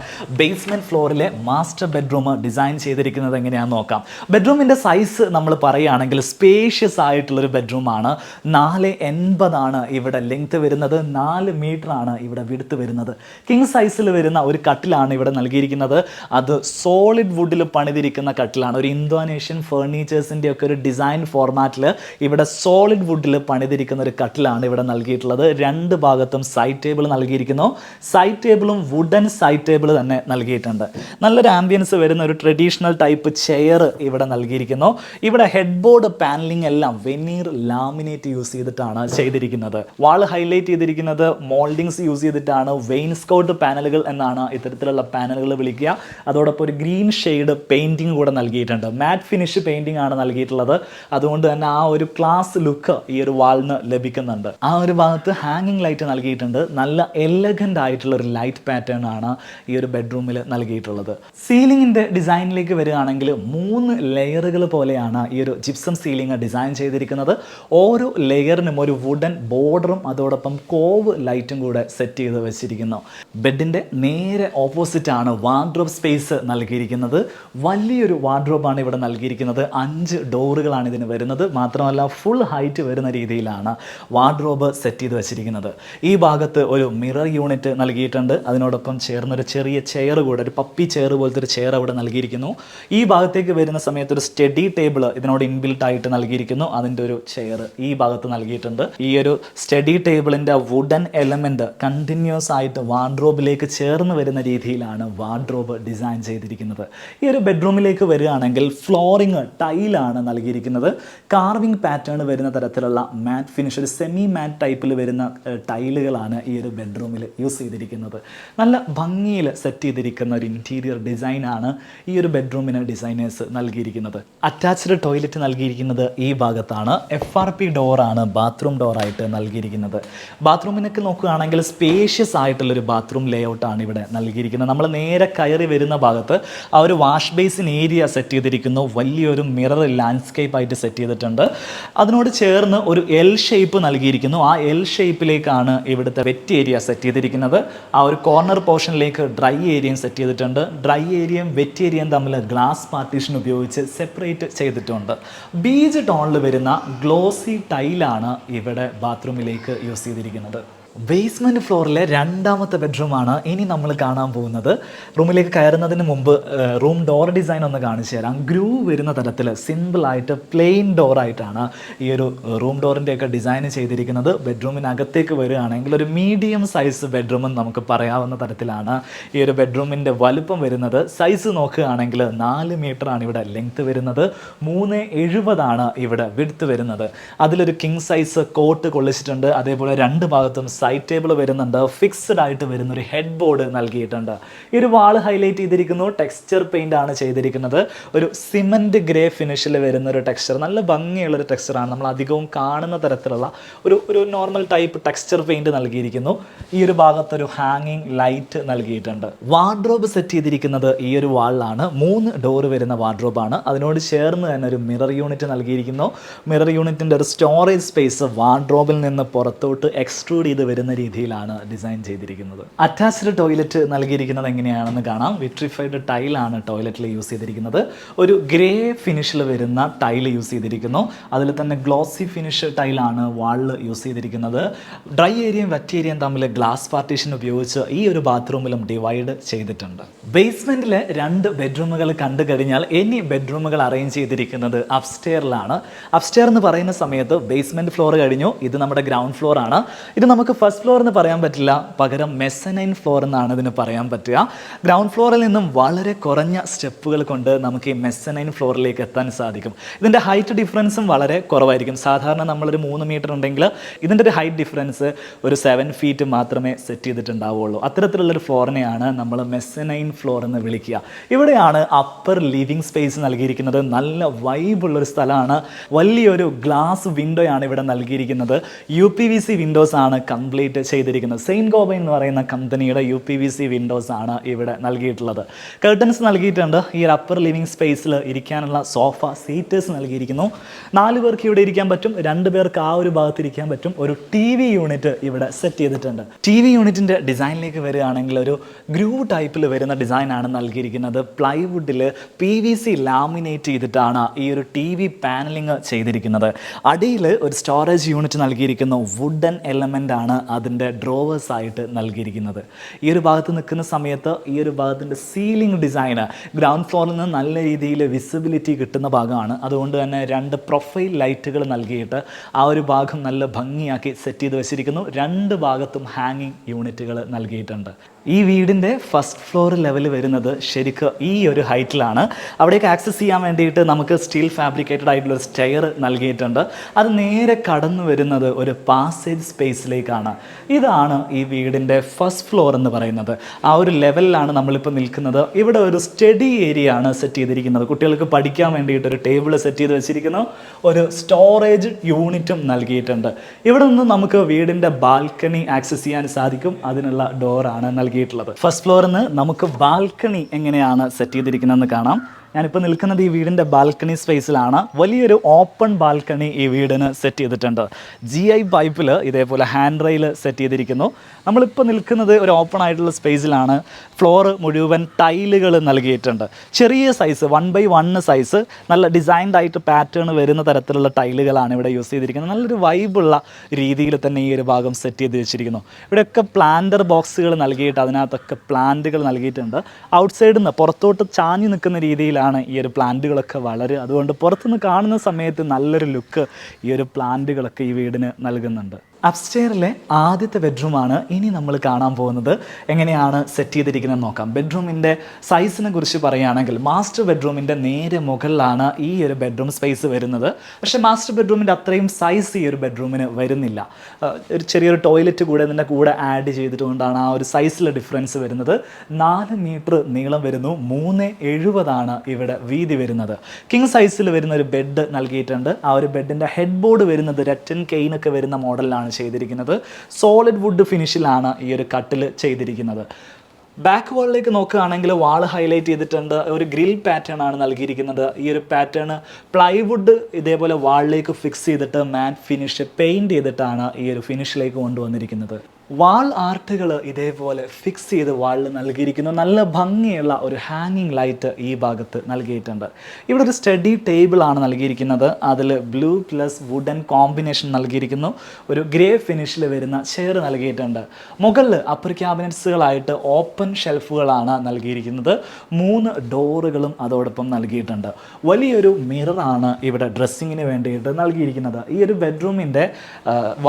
ബേസ്മെൻറ്റ് ഫ്ലോറിലെ മാസ്റ്റർ ബെഡ്റൂം ഡിസൈൻ ചെയ്തിരിക്കുന്നത് എങ്ങനെയാണെന്ന് നോക്കാം. ബെഡ്റൂമിൻ്റെ സൈസ് നമ്മൾ പറയുകയാണെങ്കിൽ സ്പേഷ്യസ് ആയിട്ടുള്ളൊരു ബെഡ്റൂമാണ്. 4.80 ഇവിടെ ലെങ്ത് വരുന്നത്, 4 മീറ്ററാണ് ഇവിടെ വിഡ്ത്ത് വരുന്നത്. കിങ് സൈസിൽ വരുന്ന ഒരു കട്ടിലാണ് ഇവിടെ നൽകിയിരിക്കുന്നത്. അത് സോളിഡ് വുഡിൽ പണിതിരിക്കുന്ന കട്ടിലാണ്. ഒരു ഇന്തോനേഷ്യൻ ഫർണിച്ചേഴ്സിൻ്റെ ഒക്കെ ഒരു ഡിസൈൻ ഫോർമാറ്റിൽ ഇവിടെ സോളിഡ് വുഡിൽ പണിതിരിക്കുന്ന ഒരു കട്ടിലാണ് ഇവിടെ നൽകിയിട്ടുള്ളത്. 2 ഭാഗത്തും സൈഡ് ടേബിൾ നൽകിയിരിക്കുന്നു. സൈഡ് ടേബിളും വുഡൻ സൈഡ് ടേബിൾ തന്നെ നൽകിയിട്ടുണ്ട്. നല്ലൊരു ആംബിയൻസ് വരുന്ന ഒരു ട്രഡീഷണൽ ടൈപ്പ് ചെയർ ഇവിടെ നൽകിയിരിക്കുന്നു. ഇവിടെ ഹെഡ് ബോർഡ് പാനലിംഗ് എല്ലാം വെനീർ ലാമിനേറ്റ് യൂസ് ചെയ്തിട്ടാണ് ചെയ്തിരിക്കുന്നത്. വാൾ ഹൈലൈറ്റ് ചെയ്തിരിക്കുന്നത് മോൾഡിങ്സ് യൂസ് ചെയ്തിട്ടാണ്. വെയിൻസ്കോട്ട് പാനലുകൾ എന്നാണ് ഇത്തരത്തിലുള്ള പാനലുകൾ വിളിക്കുക. അതോടൊപ്പം ഒരു ഗ്രീൻ ഷെയ്ഡ് പെയിൻറ്റിങ് കൂടെ നൽകിയിട്ടുണ്ട്. മാറ്റ് ഫിനിഷ് പെയിൻറ്റിംഗ് ആണ് നൽകിയിട്ടുള്ളത്. അതുകൊണ്ട് തന്നെ ആ ഒരു ക്ലാസ് ലുക്ക് ഈ ഒരു വാളിന് ലഭിക്കുന്നുണ്ട്. ആ ഒരു ഭാഗത്ത് ഹാങ്ങിങ് ലൈറ്റ് നൽകിയിട്ടുണ്ട്. നല്ല എലഗൻ്റ് ആയിട്ടുള്ള ഒരു ലൈറ്റ് പാറ്റേൺ ആണ് ഈ ഒരു ബെഡ്റൂമിൽ നൽകിയിട്ടുള്ളത്. സീലിങ്ങിൻ്റെ ഡിസൈനിലേക്ക് വരികയാണെങ്കിൽ 3 ലെയറുകൾ പോലെയാണ് ഈ ഒരു ജിപ്സം സീലിംഗ് ഡിസൈൻ ചെയ്തിരിക്കുന്നത്. ഓരോ ലെയറിനും ഒരു വുഡൻ ബോർഡറും അതോടൊപ്പം കോവ് ലൈറ്റും കൂടെ സെറ്റ് ചെയ്ത് വെച്ചിരിക്കുന്നു. ബെഡിൻ്റെ നേരെ ഓപ്പോസിറ്റ് ആണ് വാർഡ്രോബ് സ്പേസ് നൽകിയിരിക്കുന്നത്. വലിയൊരു വാർഡ്രോബാണ് ഇവിടെ നൽകിയിരിക്കുന്നത്. 5 ഡോറുകളാണ് ഇതിന് വരുന്നത്. മാത്രമല്ല ഫുൾ ഹൈറ്റ് വരുന്ന രീതിയിലാണ് വാർഡ്രോബ് സെറ്റ് ചെയ്ത് വെച്ചിരിക്കുന്നത്. ഈ ഭാഗത്ത് ഒരു മിറർ യൂണിറ്റ് നൽകിയിട്ടുണ്ട്. അതിനോടൊപ്പം ചേർന്നൊരു ചെറിയ ചെയർ കൂടെ, ഒരു പപ്പി ചെയർ പോലത്തെ ഒരു ചെയർ അവിടെ നൽകിയിരിക്കുന്നു. ഈ ഭാഗത്തേക്ക് വരുന്ന സമയത്ത് ഒരു സ്റ്റഡി ടേബിൾ ഇതിനോട് ഇൻബിൽട്ട് ആയിട്ട് നൽകിയിരിക്കുന്നു. അതിൻ്റെ ഒരു ചെയർ ഈ ഭാഗത്ത് നൽകിയിട്ടുണ്ട്. ഈ ഒരു സ്റ്റഡി ടേബിളിൻ്റെ വുഡൻ എലമെൻറ്റ് കണ്ടിന്യൂസ് ആയിട്ട് വാർഡ്രോബിലേക്ക് ചേർന്ന് വരുന്ന രീതിയിലാണ് വാർഡ്രോബ് ഡിസൈൻ ചെയ്തിരിക്കുന്നത്. ഈ ഒരു ബെഡ്റൂമിലേക്ക് വരികയാണെങ്കിൽ ഫ്ലോറിങ് ടൈലാണ് നൽകിയിരിക്കുന്നത്. കാർവിംഗ് പാറ്റേൺ വരുന്ന തരത്തിലുള്ള മാറ്റ് ഫിനിഷ്, ഒരു സെമി മാറ്റ് ടൈപ്പിൽ വരുന്ന ടൈലുകളാണ് ഈ ഒരു ബെഡ്റൂമിൽ യൂസ് ചെയ്തിരിക്കുന്നത്. നല്ല ഭംഗിയിൽ സെറ്റ് ചെയ്തിരിക്കുന്ന ഒരു ഇൻറ്റീരിയർ ഡിസൈനാണ് ഈ ഒരു ബെഡ്റൂമിന് ഡിസൈനേഴ്സ് നൽകിയിരിക്കുന്നത്. അറ്റാച്ച്ഡ് ടോയ്ലറ്റ് നൽകിയിരിക്കുന്നത് ഈ ഭാഗത്താണ്. FRP ഡോറാണ് ബാത്റൂം ഡോറായിട്ട് നൽകിയിരിക്കുന്നത്. ബാത്റൂമിനൊക്കെ നോക്കുകയാണെങ്കിൽ സ്പേഷ്യസ് ആയിട്ടുള്ളൊരു ബാത്റൂം ലേഔട്ടാണ് ഇവിടെ നൽകിയിരിക്കുന്നത്. നമ്മൾ നേരെ കയറി വരുന്ന ഭാഗത്ത് ആ ഒരു വാഷ് ബേസിൻ ഏരിയ സെറ്റ് ചെയ്തിരിക്കുന്നു. വലിയൊരു മിറർ ലാൻഡ്സ്കേപ്പ് ആയിട്ട് സെറ്റ് ചെയ്തിട്ടുണ്ട്. അതിനോട് ചേർന്ന് ഒരു L ഷേപ്പ് നൽകിയിരിക്കുന്നു. ആ L ഷേപ്പിലേക്കാണ് ഇവിടുത്തെ വെറ്റ് ഏരിയ സെറ്റ് ചെയ്തിരിക്കുന്നത്. ആ ഒരു കോർണർ പോർഷനിലേക്ക് ഡ്രൈ ഏരിയയും സെറ്റ് ചെയ്തിട്ടുണ്ട്. ഡ്രൈ ഏരിയയും വെറ്റ് ഏരിയയും തമ്മിൽ ഗ്ലാസ് പാർട്ടീഷൻ ഉപയോഗിച്ച് സെപ്പറേറ്റ് ചെയ്തിട്ടുണ്ട്. ബീജ് ടോണിൽ വരുന്ന ഗ്ലോസി ടൈലാണ് ഇവിടെ ബാത്റൂമിലേക്ക് യൂസ് ചെയ്തിരിക്കുന്നത്. ബേസ്മെൻറ്റ് ഫ്ലോറിലെ 2ാമത്തെ ബെഡ്റൂമാണ് ഇനി നമ്മൾ കാണാൻ പോകുന്നത്. റൂമിലേക്ക് കയറുന്നതിന് മുമ്പ് റൂം ഡോർ ഡിസൈൻ ഒന്ന് കാണിച്ചു തരാം. ഗ്രൂവ് വരുന്ന തരത്തിൽ സിമ്പിളായിട്ട് പ്ലെയിൻ ഡോറായിട്ടാണ് ഈ ഒരു റൂം ഡോറിൻ്റെയൊക്കെ ഡിസൈൻ ചെയ്തിരിക്കുന്നത്. ബെഡ്റൂമിനകത്തേക്ക് വരികയാണെങ്കിൽ ഒരു മീഡിയം സൈസ് ബെഡ്റൂം നമുക്ക് പറയാവുന്ന തരത്തിലാണ് ഈ ഒരു ബെഡ്റൂമിൻ്റെ വലുപ്പം വരുന്നത്. സൈസ് നോക്കുകയാണെങ്കിൽ 4 മീറ്ററാണ് ഇവിടെ ലെങ്ത്ത് വരുന്നത്, 3.70 ഇവിടെ വിഡ്ത്ത് വരുന്നത്. അതിലൊരു കിങ് സൈസ് കോട്ട് കൊള്ളിച്ചിട്ടുണ്ട്. അതേപോലെ 2 ഭാഗത്തും സൈഡ് ടേബിൾ വരുന്നുണ്ട്. ഫിക്സ്ഡ് ആയിട്ട് വരുന്ന ഒരു ഹെഡ് ബോർഡ് നൽകിയിട്ടുണ്ട്. ഈ ഒരു വാൾ ഹൈലൈറ്റ് ചെയ്തിരിക്കുന്നു. ടെക്സ്ചർ പെയിൻ്റ് ആണ് ചെയ്തിരിക്കുന്നത്. ഒരു സിമൻറ്റ് ഗ്രേ ഫിനിഷിൽ വരുന്ന ഒരു ടെക്സ്ചർ, നല്ല ഭംഗിയുള്ളൊരു ടെക്സ്ചറാണ്. നമ്മൾ അധികവും കാണുന്ന തരത്തിലുള്ള ഒരു നോർമൽ ടൈപ്പ് ടെക്സ്ചർ പെയിൻറ്റ് നൽകിയിരിക്കുന്നു. ഈ ഒരു ഭാഗത്തൊരു ഹാങ്ങിങ് ലൈറ്റ് നൽകിയിട്ടുണ്ട്. വാർഡ്രോബ് സെറ്റ് ചെയ്തിരിക്കുന്നത് ഈ ഒരു വാളിലാണ്. 3 ഡോറ് വരുന്ന വാർഡ്രോബാണ്. അതിനോട് ചേർന്ന് തന്നെ ഒരു മിറർ യൂണിറ്റ് നൽകിയിരിക്കുന്നു. മിറർ യൂണിറ്റിൻ്റെ ഒരു സ്റ്റോറേജ് സ്പേസ് വാർഡ്രോബിൽ നിന്ന് പുറത്തോട്ട് എക്സ്ട്രൂഡ് ചെയ്ത് വരുന്ന രീതിയിലാണ് ഡിസൈൻ ചെയ്തിരിക്കുന്നത്. അറ്റാച്ച്ഡ് ടോയ്ലറ്റ് നൽകിയിരിക്കുന്നത് എങ്ങനെയാണെന്ന് കാണാം. വിട്രിഫൈഡ് ടൈലാണ് ടോയ്ലറ്റിൽ യൂസ് ചെയ്തിരിക്കുന്നത്. ഒരു ഗ്രേ ഫിനിഷിൽ വരുന്ന ടൈൽ യൂസ് ചെയ്തിരിക്കുന്നു. അതിൽ തന്നെ ഗ്ലോസി ഫിനിഷ് ടൈലാണ് വാളിൽ യൂസ് ചെയ്തിരിക്കുന്നത്. ഡ്രൈ ഏരിയയും വെറ്റ് ഏരിയയും തമ്മിൽ ഗ്ലാസ് പാർട്ടീഷൻ ഉപയോഗിച്ച് ഈ ഒരു ബാത്റൂമിലും ഡിവൈഡ് ചെയ്തിട്ടുണ്ട്. ബേസ്മെൻറ്റിലെ 2 ബെഡ്റൂമുകൾ കണ്ടു കഴിഞ്ഞാൽ ഇനി ബെഡ്റൂമുകൾ അറേഞ്ച് ചെയ്തിരിക്കുന്നത് അപ്സ്റ്റെയറിലാണ്. അപ്സ്റ്റെയർ എന്ന് പറയുന്ന സമയത്ത് ബേസ്മെൻറ്റ് ഫ്ലോർ കഴിഞ്ഞു. ഇത് നമ്മുടെ ഗ്രൗണ്ട് ഫ്ലോർ ആണ്. ഇത് നമുക്ക് ഫസ്റ്റ് ഫ്ലോർ എന്ന് പറയാൻ പറ്റില്ല, പകരം മെസനൈൻ ഫ്ലോർ എന്നാണ് ഇതിന് പറയാൻ പറ്റുക. ഗ്രൗണ്ട് ഫ്ലോറിൽ നിന്നും വളരെ കുറഞ്ഞ സ്റ്റെപ്പുകൾ കൊണ്ട് നമുക്ക് ഈ മെസനൈൻ ഫ്ലോറിലേക്ക് എത്താൻ സാധിക്കും. ഇതിൻ്റെ ഹൈറ്റ് ഡിഫറൻസും വളരെ കുറവായിരിക്കും. സാധാരണ നമ്മളൊരു 3 മീറ്റർ ഉണ്ടെങ്കിൽ ഇതിൻ്റെ ഒരു ഹൈറ്റ് ഡിഫറൻസ് ഒരു 7 ഫീറ്റ് മാത്രമേ സെറ്റ് ചെയ്തിട്ടുണ്ടാവുള്ളൂ. അത്തരത്തിലുള്ളൊരു ഫ്ലോറിനെയാണ് നമ്മൾ മെസനൈൻ ഫ്ലോർ എന്ന് വിളിക്കുക. ഇവിടെയാണ് അപ്പർ ലിവിങ് സ്പേസ് നൽകിയിരിക്കുന്നത്. നല്ല വൈബുള്ളൊരു സ്ഥലമാണ്. വലിയൊരു ഗ്ലാസ് വിൻഡോയാണ് ഇവിടെ നൽകിയിരിക്കുന്നത്. UPVC വിൻഡോസ് ആണ് കംപ്ലീറ്റ് ചെയ്തിരിക്കുന്നത്. സെയിൻറ്റ് ഗോബൈൻ എന്ന് പറയുന്ന കമ്പനിയുടെ UPVC വിൻഡോസ് ആണ് ഇവിടെ നൽകിയിട്ടുള്ളത്. കർട്ടൻസ് നൽകിയിട്ടുണ്ട്. ഈ അപ്പർ ലിവിങ് സ്പേസിൽ ഇരിക്കാനുള്ള സോഫ സീറ്റേഴ്സ് നൽകിയിരിക്കുന്നു. 4 പേർക്ക് ഇവിടെ ഇരിക്കാൻ പറ്റും, 2 പേർക്ക് ആ ഒരു ഭാഗത്ത് ഇരിക്കാൻ പറ്റും. ഒരു TV യൂണിറ്റ് ഇവിടെ സെറ്റ് ചെയ്തിട്ടുണ്ട്. TV യൂണിറ്റിൻ്റെ ഡിസൈനിലേക്ക് വരികയാണെങ്കിൽ ഒരു ഗ്രൂവ് ടൈപ്പിൽ വരുന്ന ഡിസൈനാണ് നൽകിയിരിക്കുന്നത്. പ്ലൈവുഡിൽ PVC ലാമിനേറ്റ് ചെയ്തിട്ടാണ് ഈ ഒരു TV പാനലിങ് ചെയ്തിരിക്കുന്നത്. അടിയിൽ ഒരു സ്റ്റോറേജ് യൂണിറ്റ് നൽകിയിരിക്കുന്നു. വുഡൻ എലമെൻ്റ് ആണ് അതിൻ്റെ ഡ്രോവേഴ്സ് ആയിട്ട് നൽകിയിരിക്കുന്നത്. ഈ ഒരു ഭാഗത്ത് നിൽക്കുന്ന സമയത്ത് ഈ ഒരു ഭാഗത്തിൻ്റെ സീലിംഗ് ഡിസൈന് ഗ്രൗണ്ട് ഫ്ലോറിൽ നിന്ന് നല്ല രീതിയിൽ വിസിബിലിറ്റി കിട്ടുന്ന ഭാഗമാണ്. അതുകൊണ്ട് തന്നെ 2 പ്രൊഫൈൽ ലൈറ്റുകൾ നൽകിയിട്ട് ആ ഒരു ഭാഗം നല്ല ഭംഗിയാക്കി സെറ്റ് ചെയ്ത് വെച്ചിരിക്കുന്നു. 2 ഭാഗത്തും ഹാങ്ങിങ് യൂണിറ്റുകൾ നൽകിയിട്ടുണ്ട്. ഈ വീടിൻ്റെ ഫസ്റ്റ് ഫ്ലോർ ലെവൽ വരുന്നത് ശരിക്കും ഈ ഒരു ഹൈറ്റിലാണ്. അവിടേക്ക് ആക്സസ് ചെയ്യാൻ വേണ്ടിയിട്ട് നമുക്ക് സ്റ്റീൽ ഫാബ്രിക്കേറ്റഡ് ആയിട്ടുള്ളൊരു സ്റ്റെയർ നൽകിയിട്ടുണ്ട്. അത് നേരെ കടന്നു വരുന്നത് ഒരു പാസേജ് സ്പേസിലേക്കാണ്. ഇതാണ് ഈ വീടിൻ്റെ ഫസ്റ്റ് ഫ്ലോർ എന്ന് പറയുന്നത്. ആ ഒരു ലെവലിലാണ് നമ്മളിപ്പോൾ നിൽക്കുന്നത്. ഇവിടെ ഒരു സ്റ്റഡി ഏരിയ ആണ് സെറ്റ് ചെയ്തിരിക്കുന്നത്. കുട്ടികൾക്ക് പഠിക്കാൻ വേണ്ടിയിട്ട് ഒരു ടേബിൾ സെറ്റ് ചെയ്ത് വെച്ചിരിക്കുന്നു. ഒരു സ്റ്റോറേജ് യൂണിറ്റും നൽകിയിട്ടുണ്ട്. ഇവിടെ നിന്ന് നമുക്ക് വീടിൻ്റെ ബാൽക്കണി ആക്സസ് ചെയ്യാൻ സാധിക്കും. അതിനുള്ള ഡോറാണ് നൽകിയിട്ടുള്ളത്. ഫസ്റ്റ് ഫ്ലോറിൽ നിന്ന് നമുക്ക് ബാൽക്കണി എങ്ങനെയാണ് സെറ്റ് ചെയ്തിരിക്കുന്നതെന്ന് കാണാം. ഞാനിപ്പോൾ നിൽക്കുന്നത് ഈ വീടിൻ്റെ ബാൽക്കണി സ്പേസിലാണ്. വലിയൊരു ഓപ്പൺ ബാൽക്കണി ഈ വീടിന് സെറ്റ് ചെയ്തിട്ടുണ്ട്. GI പൈപ്പിൽ ഇതേപോലെ ഹാൻഡ് റെയിൽ സെറ്റ് ചെയ്തിരിക്കുന്നു. നമ്മളിപ്പോൾ നിൽക്കുന്നത് ഒരു ഓപ്പൺ ആയിട്ടുള്ള സ്പേസിലാണ്. ഫ്ലോറ് മുഴുവൻ ടൈലുകൾ നൽകിയിട്ടുണ്ട്. ചെറിയ സൈസ് 1x1 സൈസ് നല്ല ഡിസൈൻഡ് ആയിട്ട് പാറ്റേൺ വരുന്ന തരത്തിലുള്ള ടൈലുകളാണ് ഇവിടെ യൂസ് ചെയ്തിരിക്കുന്നത്. നല്ലൊരു വൈബുള്ള രീതിയിൽ തന്നെ ഈ ഒരു ഭാഗം സെറ്റ് ചെയ്ത് വെച്ചിരിക്കുന്നു. ഇവിടെയൊക്കെ പ്ലാന്റർ ബോക്സുകൾ നൽകിയിട്ട് അതിനകത്തൊക്കെ പ്ലാന്റുകൾ നൽകിയിട്ടുണ്ട്. ഔട്ട്സൈഡിൽ നിന്ന് പുറത്തോട്ട് ചാഞ്ഞു നിൽക്കുന്ന രീതിയിലാണ് ഈ ഒരു പ്ലാന്റുകളൊക്കെ വളരുക. അതുകൊണ്ട് പുറത്തുനിന്ന് കാണുന്ന സമയത്ത് നല്ലൊരു ലുക്ക് ഈ ഒരു പ്ലാന്റുകളൊക്കെ ഈ വീടിന് നൽകുന്നുണ്ട്. അപ്സ്റ്റെയറിലെ ആദ്യത്തെ ബെഡ്റൂമാണ് ഇനി നമ്മൾ കാണാൻ പോകുന്നത്. എങ്ങനെയാണ് സെറ്റ് ചെയ്തിരിക്കുന്നത് നോക്കാം. ബെഡ്റൂമിൻ്റെ സൈസിനെ കുറിച്ച് പറയുകയാണെങ്കിൽ മാസ്റ്റർ ബെഡ്റൂമിൻ്റെ നേരെ മുകളിലാണ് ഈ ഒരു ബെഡ്റൂം സ്പേസ് വരുന്നത്. പക്ഷേ മാസ്റ്റർ ബെഡ്റൂമിൻ്റെ അത്രയും സൈസ് ഈ ഒരു ബെഡ്റൂമിന് വരുന്നില്ല. ഒരു ചെറിയൊരു ടോയ്ലറ്റ് കൂടെ ഇതിൻ്റെ കൂടെ ആഡ് ചെയ്തിട്ടുകൊണ്ടാണ് ആ ഒരു സൈസിലെ ഡിഫറൻസ് വരുന്നത്. 4 മീറ്റർ നീളം വരുന്നു, 3.70 ഇവിടെ വീതി വരുന്നത്. കിങ് സൈസിൽ വരുന്ന ഒരു ബെഡ് നൽകിയിട്ടുണ്ട്. ആ ഒരു ബെഡിൻ്റെ ഹെഡ് ബോർഡ് വരുന്നത് രറ്റൻ കെയിനൊക്കെ വരുന്ന മോഡലാണ് ചെയ്തിരിക്കുന്നത്. സോളിഡ് വുഡ് ഫിനിഷിലാണ് ഈ ഒരു കട്ടിൽ ചെയ്തിരിക്കുന്നത്. ബാക്ക് വാളിലേക്ക് നോക്കുകയാണെങ്കിൽ വാൾ ഹൈലൈറ്റ് ചെയ്തിട്ടുണ്ട്. ഒരു ഗ്രിൽ പാറ്റേൺ ആണ് നൽകിയിരിക്കുന്നത്. ഈ ഒരു പാറ്റേൺ പ്ലൈവുഡ് ഇതേപോലെ വാളിലേക്ക് ഫിക്സ് ചെയ്തിട്ട് മാറ്റ് ഫിനിഷ് പെയിൻറ് ചെയ്തിട്ടാണ് ഈ ഒരു ഫിനിഷിലേക്ക് കൊണ്ടുവന്നിരിക്കുന്നത്. വാൾ ആർട്ടുകൾ ഇതേപോലെ ഫിക്സ് ചെയ്ത് വാളിൽ നൽകിയിരിക്കുന്നു. നല്ല ഭംഗിയുള്ള ഒരു ഹാങ്ങിങ് ലൈറ്റ് ഈ ഭാഗത്ത് നൽകിയിട്ടുണ്ട്. ഇവിടെ ഒരു സ്റ്റഡി ടേബിൾ ആണ് നൽകിയിരിക്കുന്നത്. അതിൽ ബ്ലൂ പ്ലസ് വുഡൻ കോമ്പിനേഷൻ നൽകിയിരിക്കുന്നു. ഒരു ഗ്രേ ഫിനിഷിൽ വരുന്ന ചെയർ നൽകിയിട്ടുണ്ട്. മുകളിൽ അപ്പർ ക്യാബിനറ്റ്സുകളായിട്ട് ഓപ്പൺ ഷെൽഫുകളാണ് നൽകിയിരിക്കുന്നത്. 3 ഡോറുകളും അതോടൊപ്പം നൽകിയിട്ടുണ്ട്. വലിയൊരു മിററാണ് ഇവിടെ ഡ്രസ്സിങ്ങിന് വേണ്ടിയിട്ട് നൽകിയിരിക്കുന്നത്. ഈ ഒരു ബെഡ്റൂമിൻ്റെ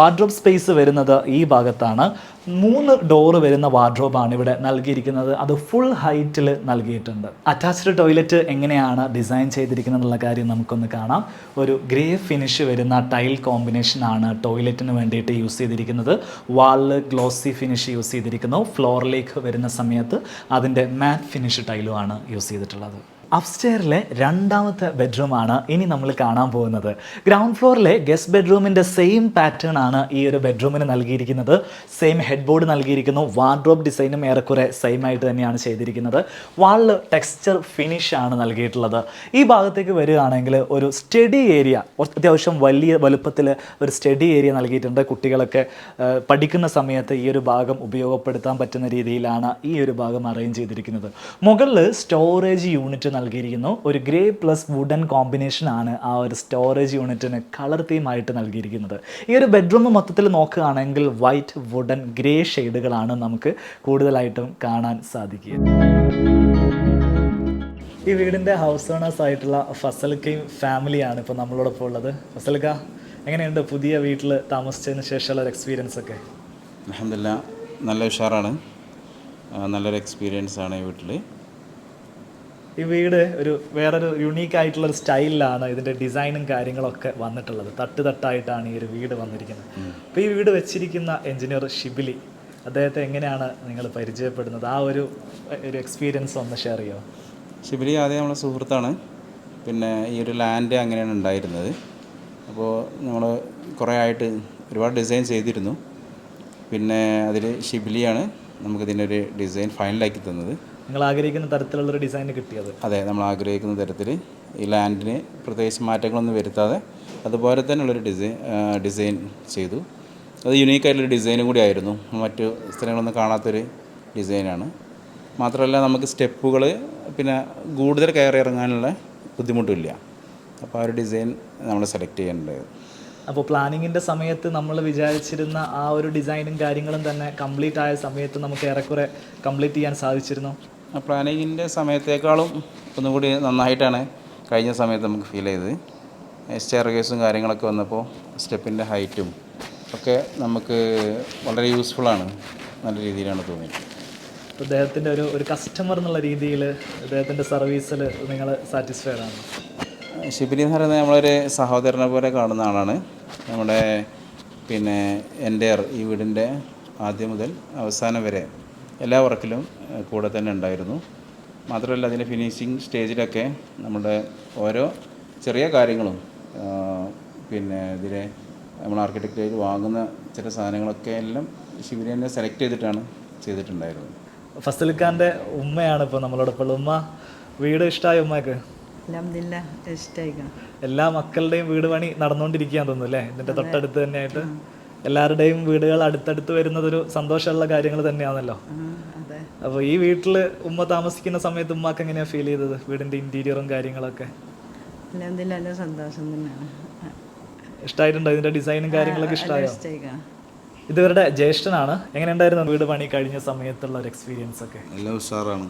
വാർഡ്രോബ് സ്പേസ് വരുന്നത് ഈ ഭാഗത്താണ്. 3 ഡോറ് വരുന്ന വാർഡ്രോബാണ് ഇവിടെ നൽകിയിരിക്കുന്നത്. അത് ഫുൾ ഹൈറ്റിൽ നൽകിയിട്ടുണ്ട്. അറ്റാച്ച്ഡ് ടോയ്ലറ്റ് എങ്ങനെയാണ് ഡിസൈൻ ചെയ്തിരിക്കുന്നത് എന്നുള്ള കാര്യം നമുക്കൊന്ന് കാണാം. ഒരു ഗ്രേ ഫിനിഷ് വരുന്ന ടൈൽ കോമ്പിനേഷനാണ് ടോയ്ലറ്റിന് വേണ്ടിയിട്ട് യൂസ് ചെയ്തിരിക്കുന്നത്. വാളിൽ ഗ്ലോസി ഫിനിഷ് യൂസ് ചെയ്തിരിക്കുന്നു. ഫ്ലോറിലേക്ക് വരുന്ന സമയത്ത് അതിൻ്റെ മാറ്റ് ഫിനിഷ് ടൈലുമാണ് യൂസ് ചെയ്തിട്ടുള്ളത്. അപ്സ്റ്റെയറിലെ 2ാമത്തെ ബെഡ്റൂമാണ് ഇനി നമ്മൾ കാണാൻ പോകുന്നത്. ഗ്രൗണ്ട് ഫ്ലോറിലെ ഗസ്റ്റ് ബെഡ്റൂമിൻ്റെ സെയിം പാറ്റേൺ ആണ് ഈ ഒരു ബെഡ്റൂമിന് നൽകിയിരിക്കുന്നത്. സെയിം ഹെഡ് ബോർഡ് നൽകിയിരിക്കുന്നു. വാർഡ്രോബ് ഡിസൈനും ഏറെക്കുറെ സെയിം ആയിട്ട് തന്നെയാണ് ചെയ്തിരിക്കുന്നത്. വാളിൽ ടെക്സ്ചർ ഫിനിഷ് ആണ് നൽകിയിട്ടുള്ളത്. ഈ ഭാഗത്തേക്ക് വരികയാണെങ്കിൽ ഒരു സ്റ്റഡി ഏരിയ, അത്യാവശ്യം വലിയ വലുപ്പത്തിൽ ഒരു സ്റ്റഡി ഏരിയ നൽകിയിട്ടുണ്ട്. കുട്ടികളൊക്കെ പഠിക്കുന്ന സമയത്ത് ഈ ഒരു ഭാഗം ഉപയോഗപ്പെടുത്താൻ പറ്റുന്ന രീതിയിലാണ് ഈ ഒരു ഭാഗം അറേഞ്ച് ചെയ്തിരിക്കുന്നത്. മുകളിൽ സ്റ്റോറേജ് യൂണിറ്റ് നൽകിയിരിക്കുന്നു. ഒരു ഗ്രേ പ്ലസ് വുഡൻ കോമ്പിനേഷനാണ് ആ ഒരു സ്റ്റോറേജ് യൂണിറ്റിന് കളർ തീമായിട്ട് നൽകിയിരിക്കുന്നത്. ഈ ഒരു ബെഡ്റൂം മൊത്തത്തിൽ നോക്കുകയാണെങ്കിൽ വൈറ്റ്, വുഡൻ, ഗ്രേ ഷെയ്ഡുകളാണ് നമുക്ക് കൂടുതലായിട്ടും കാണാൻ സാധിക്കുക. ഈ വീടിൻ്റെ ഹൗസ് ഓണേഴ്സ് ആയിട്ടുള്ള ഫസൽക്കയും ഫാമിലിയാണ് ഇപ്പോൾ നമ്മളോടൊപ്പം ഉള്ളത്. ഫസൽക്ക, എങ്ങനെയുണ്ട് പുതിയ വീട്ടിൽ താമസിച്ചതിന് ശേഷമുള്ള ഒരു എക്സ്പീരിയൻസ് ഒക്കെ? അൽഹംദുലില്ലാ നല്ല ഉഷാറാണ്. നല്ലൊരു എക്സ്പീരിയൻസ് ആണ് ഈ വീട്ടിൽ. ഈ വീട് വേറൊരു യുണീക്ക് ആയിട്ടുള്ള ഒരു സ്റ്റൈലിലാണ് ഇതിൻ്റെ ഡിസൈനും കാര്യങ്ങളൊക്കെ വന്നിട്ടുള്ളത്. തട്ടായിട്ടാണ് ഈ ഒരു വീട് വന്നിരിക്കുന്നത്. അപ്പോൾ ഈ വീട് വെച്ചിരിക്കുന്ന എഞ്ചിനീയർ ഷിബിലി, അദ്ദേഹത്തെ എങ്ങനെയാണ് നിങ്ങൾ പരിചയപ്പെടുന്നത്? ആ ഒരു എക്സ്പീരിയൻസ് ഒന്ന് ഷെയർ ചെയ്യുമോ? ഷിബിലി ആദ്യം നമ്മളെ സുഹൃത്താണ്. പിന്നെ ഈ ഒരു ലാൻഡ് അങ്ങനെയാണ് ഉണ്ടായിരുന്നത്. അപ്പോൾ നമ്മൾ കുറേ ആയിട്ട് ഒരുപാട് ഡിസൈൻ ചെയ്തിരുന്നു. പിന്നെ അതിൽ ഷിബിലിയാണ് നമുക്കിതിൻ്റെ ഒരു ഡിസൈൻ ഫൈനലാക്കി തന്നത്. നിങ്ങൾ ആഗ്രഹിക്കുന്ന തരത്തിലുള്ളൊരു ഡിസൈൻ കിട്ടിയത്? അതെ, നമ്മൾ ആഗ്രഹിക്കുന്ന തരത്തിൽ ഈ ലാൻഡിന് പ്രത്യേകിച്ച് മാറ്റങ്ങളൊന്നും വരുത്താതെ അതുപോലെ തന്നെയുള്ളൊരു ഡിസൈൻ ചെയ്തു. അത് യുണീക്കായിട്ടുള്ളൊരു ഡിസൈനും കൂടി ആയിരുന്നു. മറ്റു സ്ഥലങ്ങളൊന്നും കാണാത്തൊരു ഡിസൈനാണ്. മാത്രമല്ല നമുക്ക് സ്റ്റെപ്പുകൾ പിന്നെ കൂടുതൽ കയറി ഇറങ്ങാനുള്ള ബുദ്ധിമുട്ടില്ല. അപ്പോൾ ആ ഒരു ഡിസൈൻ നമ്മൾ സെലക്ട് ചെയ്യേണ്ടത്. അപ്പോൾ പ്ലാനിങ്ങിൻ്റെ സമയത്ത് നമ്മൾ വിചാരിച്ചിരുന്ന ആ ഒരു ഡിസൈനും കാര്യങ്ങളും തന്നെ കംപ്ലീറ്റ് ആയ സമയത്ത് നമുക്ക് ഏറെക്കുറെ കംപ്ലീറ്റ് ചെയ്യാൻ സാധിച്ചിരുന്നു? പ്ലാനിങ്ങിൻ്റെ സമയത്തേക്കാളും ഒന്നുകൂടി നന്നായിട്ടാണ് കഴിഞ്ഞ സമയത്ത് നമുക്ക് ഫീൽ ചെയ്തത്. സ്റ്റെയർ കേസും കാര്യങ്ങളൊക്കെ വന്നപ്പോൾ സ്റ്റെപ്പിൻ്റെ ഹൈറ്റും ഒക്കെ നമുക്ക് വളരെ യൂസ്ഫുള്ളാണ്. നല്ല രീതിയിലാണ് തോന്നിയത്. അദ്ദേഹത്തിൻ്റെ ഒരു കസ്റ്റമർ എന്നുള്ള രീതിയിൽ അദ്ദേഹത്തിൻ്റെ സർവീസിൽ നിങ്ങൾ സാറ്റിസ്ഫൈഡ് ആണ്? ഷിബിലി എന്ന് പറയുന്നത് നമ്മളൊരു സഹോദരനെ പോലെ കാണുന്ന ആളാണ്. നമ്മുടെ പിന്നെ ഈ വീടിൻ്റെ ആദ്യം മുതൽ അവസാനം വരെ എല്ലാ വർക്കിലും കൂടെ തന്നെ ഉണ്ടായിരുന്നു. മാത്രമല്ല അതിൻ്റെ ഫിനിഷിങ് സ്റ്റേജിലൊക്കെ നമ്മുടെ ഓരോ ചെറിയ കാര്യങ്ങളും പിന്നെ ഇതിലെ നമ്മൾ ആർക്കിടെക്റ്റ് വാങ്ങുന്ന ചില സാധനങ്ങളൊക്കെ എല്ലാം ഷിബിലി തന്നെ സെലക്ട് ചെയ്തിട്ടാണ് ചെയ്തിട്ടുണ്ടായിരുന്നത്. ഫസൽ ഖാൻ്റെ ഉമ്മയാണ് ഇപ്പോൾ നമ്മളോടൊപ്പം. ഉമ്മ, വീട് ഇഷ്ടമായി ഉമ്മക്ക്? അൽഹംദുലില്ലാ ഇഷ്ടമായി. എല്ലാ മക്കളുടെയും വീട് പണി നടന്നുകൊണ്ടിരിക്കുകയാന്ന് തോന്നുന്നു അല്ലേ? ഇതിൻ്റെ തൊട്ടടുത്ത് തന്നെയായിട്ട് എല്ലാവരുടെയും വീടുകൾ അടുത്തടുത്ത് വരുന്നതൊരു സന്തോഷമുള്ള കാര്യങ്ങൾ തന്നെയാണല്ലോ. അപ്പോൾ ഈ വീട്ടിൽ ഉമ്മ താമസിക്കുന്ന സമയത്ത് ഉമ്മക്ക് എങ്ങനെയാണ് ഫീൽ ചെയ്തത്? വീടിൻ്റെ ഇൻറ്റീരിയറും കാര്യങ്ങളൊക്കെ അൽഹംദുലില്ലാ നല്ല സന്തോഷം തന്നെയാണ്. ഇഷ്ടമായിട്ടുണ്ടോ? ഇതിൻ്റെ ഡിസൈനും കാര്യങ്ങളൊക്കെ ഇഷ്ടമായോ? ഇതിവരുടെ ജ്യേഷ്ഠനാണ്. എങ്ങനെയുണ്ടായിരുന്നു വീട് പണി കഴിഞ്ഞ സമയത്തുള്ള ഒരു എക്സ്പീരിയൻസ് ഒക്കെ? എല്ലാം ഉഷാറാണ്.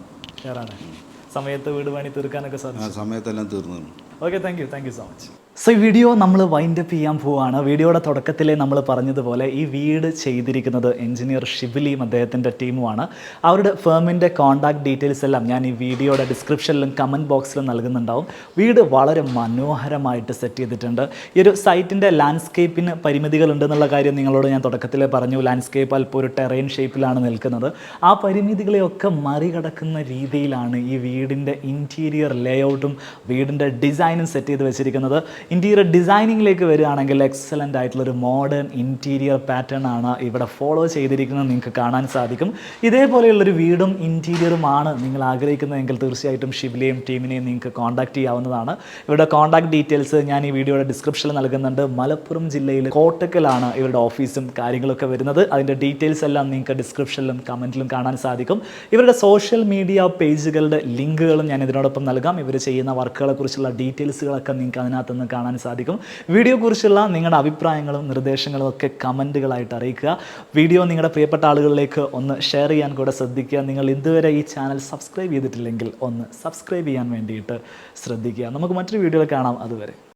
സമയത്ത് വീട് പണി തീർക്കാനൊക്കെ സാധിച്ചു? സമയത്തെല്ലാം തീർന്നു. Okay, thank you so much. So ഈ വീഡിയോ നമ്മൾ വൈൻഡപ്പ് ചെയ്യാൻ പോവുകയാണ്. വീഡിയോയുടെ തുടക്കത്തിലെ നമ്മൾ പറഞ്ഞതുപോലെ ഈ വീട് ചെയ്തിരിക്കുന്നത് എഞ്ചിനീയർ ഷിബിലിയും അദ്ദേഹത്തിൻ്റെ ടീമുമാണ്. അവരുടെ ഫേമിൻ്റെ കോൺടാക്ട് ഡീറ്റെയിൽസ് എല്ലാം ഞാൻ ഈ വീഡിയോയുടെ ഡിസ്ക്രിപ്ഷനിലും കമൻറ്റ് ബോക്സിലും നൽകുന്നുണ്ടാവും. വീട് വളരെ മനോഹരമായിട്ട് സെറ്റ് ചെയ്തിട്ടുണ്ട്. ഈ ഒരു സൈറ്റിൻ്റെ ലാൻഡ്സ്കേപ്പിന് പരിമിതികളുണ്ടെന്നുള്ള കാര്യം നിങ്ങളോട് ഞാൻ തുടക്കത്തിലേ പറഞ്ഞു. ലാൻഡ്സ്കേപ്പ് അല്പം ഒരു ടെറൈൻ ഷേപ്പിലാണ് നിൽക്കുന്നത്. ആ പരിമിതികളെയൊക്കെ മറികടക്കുന്ന രീതിയിലാണ് ഈ വീടിൻ്റെ ഇൻറ്റീരിയർ ലേഔട്ടും വീടിൻ്റെ ഡിസൈനും സെറ്റ് ചെയ്ത് വെച്ചിരിക്കുന്നത്. ഇൻറ്റീരിയർ ഡിസൈനിങ്ങിലേക്ക് വരികയാണെങ്കിൽ എക്സലൻ്റ് ആയിട്ടുള്ളൊരു മോഡേൺ ഇൻറ്റീരിയർ പാറ്റേൺ ആണ് ഇവിടെ ഫോളോ ചെയ്തിരിക്കുന്നത്. നിങ്ങൾക്ക് കാണാൻ സാധിക്കും. ഇതേപോലെയുള്ളൊരു വീടും ഇൻറ്റീരിയറുമാണ് നിങ്ങൾ ആഗ്രഹിക്കുന്നതെങ്കിൽ തീർച്ചയായിട്ടും ഷിബിലിയും ടീമിനെയും നിങ്ങൾക്ക് കോൺടാക്ട് ചെയ്യാവുന്നതാണ്. ഇവരുടെ കോൺടാക്ട് ഡീറ്റെയിൽസ് ഞാൻ ഈ വീഡിയോയുടെ ഡിസ്ക്രിപ്ഷനിൽ നൽകുന്നുണ്ട്. മലപ്പുറം ജില്ലയിൽ കോട്ടക്കലാണ് ഇവരുടെ ഓഫീസും കാര്യങ്ങളൊക്കെ വരുന്നത്. അതിൻ്റെ ഡീറ്റെയിൽസ് എല്ലാം നിങ്ങൾക്ക് ഡിസ്ക്രിപ്ഷനിലും കമൻറ്റിലും കാണാൻ സാധിക്കും. ഇവരുടെ സോഷ്യൽ മീഡിയ പേജുകളുടെ ലിങ്കുകളും ഞാൻ ഇതിനോടൊപ്പം നൽകാം. ഇവർ ചെയ്യുന്ന വർക്കുകളെ കുറിച്ചുള്ള ഡീറ്റെയിൽസുകളൊക്കെ നിങ്ങൾക്ക് അതിനകത്ത് നിന്ന് കാണാൻ സാധിക്കും. വീഡിയോയെക്കുറിച്ചുള്ള നിങ്ങളുടെ അഭിപ്രായങ്ങളും നിർദ്ദേശങ്ങളും ഒക്കെ കമൻറ്റുകളായിട്ട് അറിയിക്കുക. വീഡിയോ നിങ്ങളുടെ പ്രിയപ്പെട്ട ആളുകളിലേക്ക് ഒന്ന് ഷെയർ ചെയ്യാൻ കൂടെ ശ്രദ്ധിക്കുക. നിങ്ങൾ ഇതുവരെ ഈ ചാനൽ സബ്സ്ക്രൈബ് ചെയ്തിട്ടില്ലെങ്കിൽ ഒന്ന് സബ്സ്ക്രൈബ് ചെയ്യാൻ വേണ്ടിയിട്ട് ശ്രദ്ധിക്കുക. നമുക്ക് മറ്റൊരു വീഡിയോയിൽ കാണാം. അതുവരെ.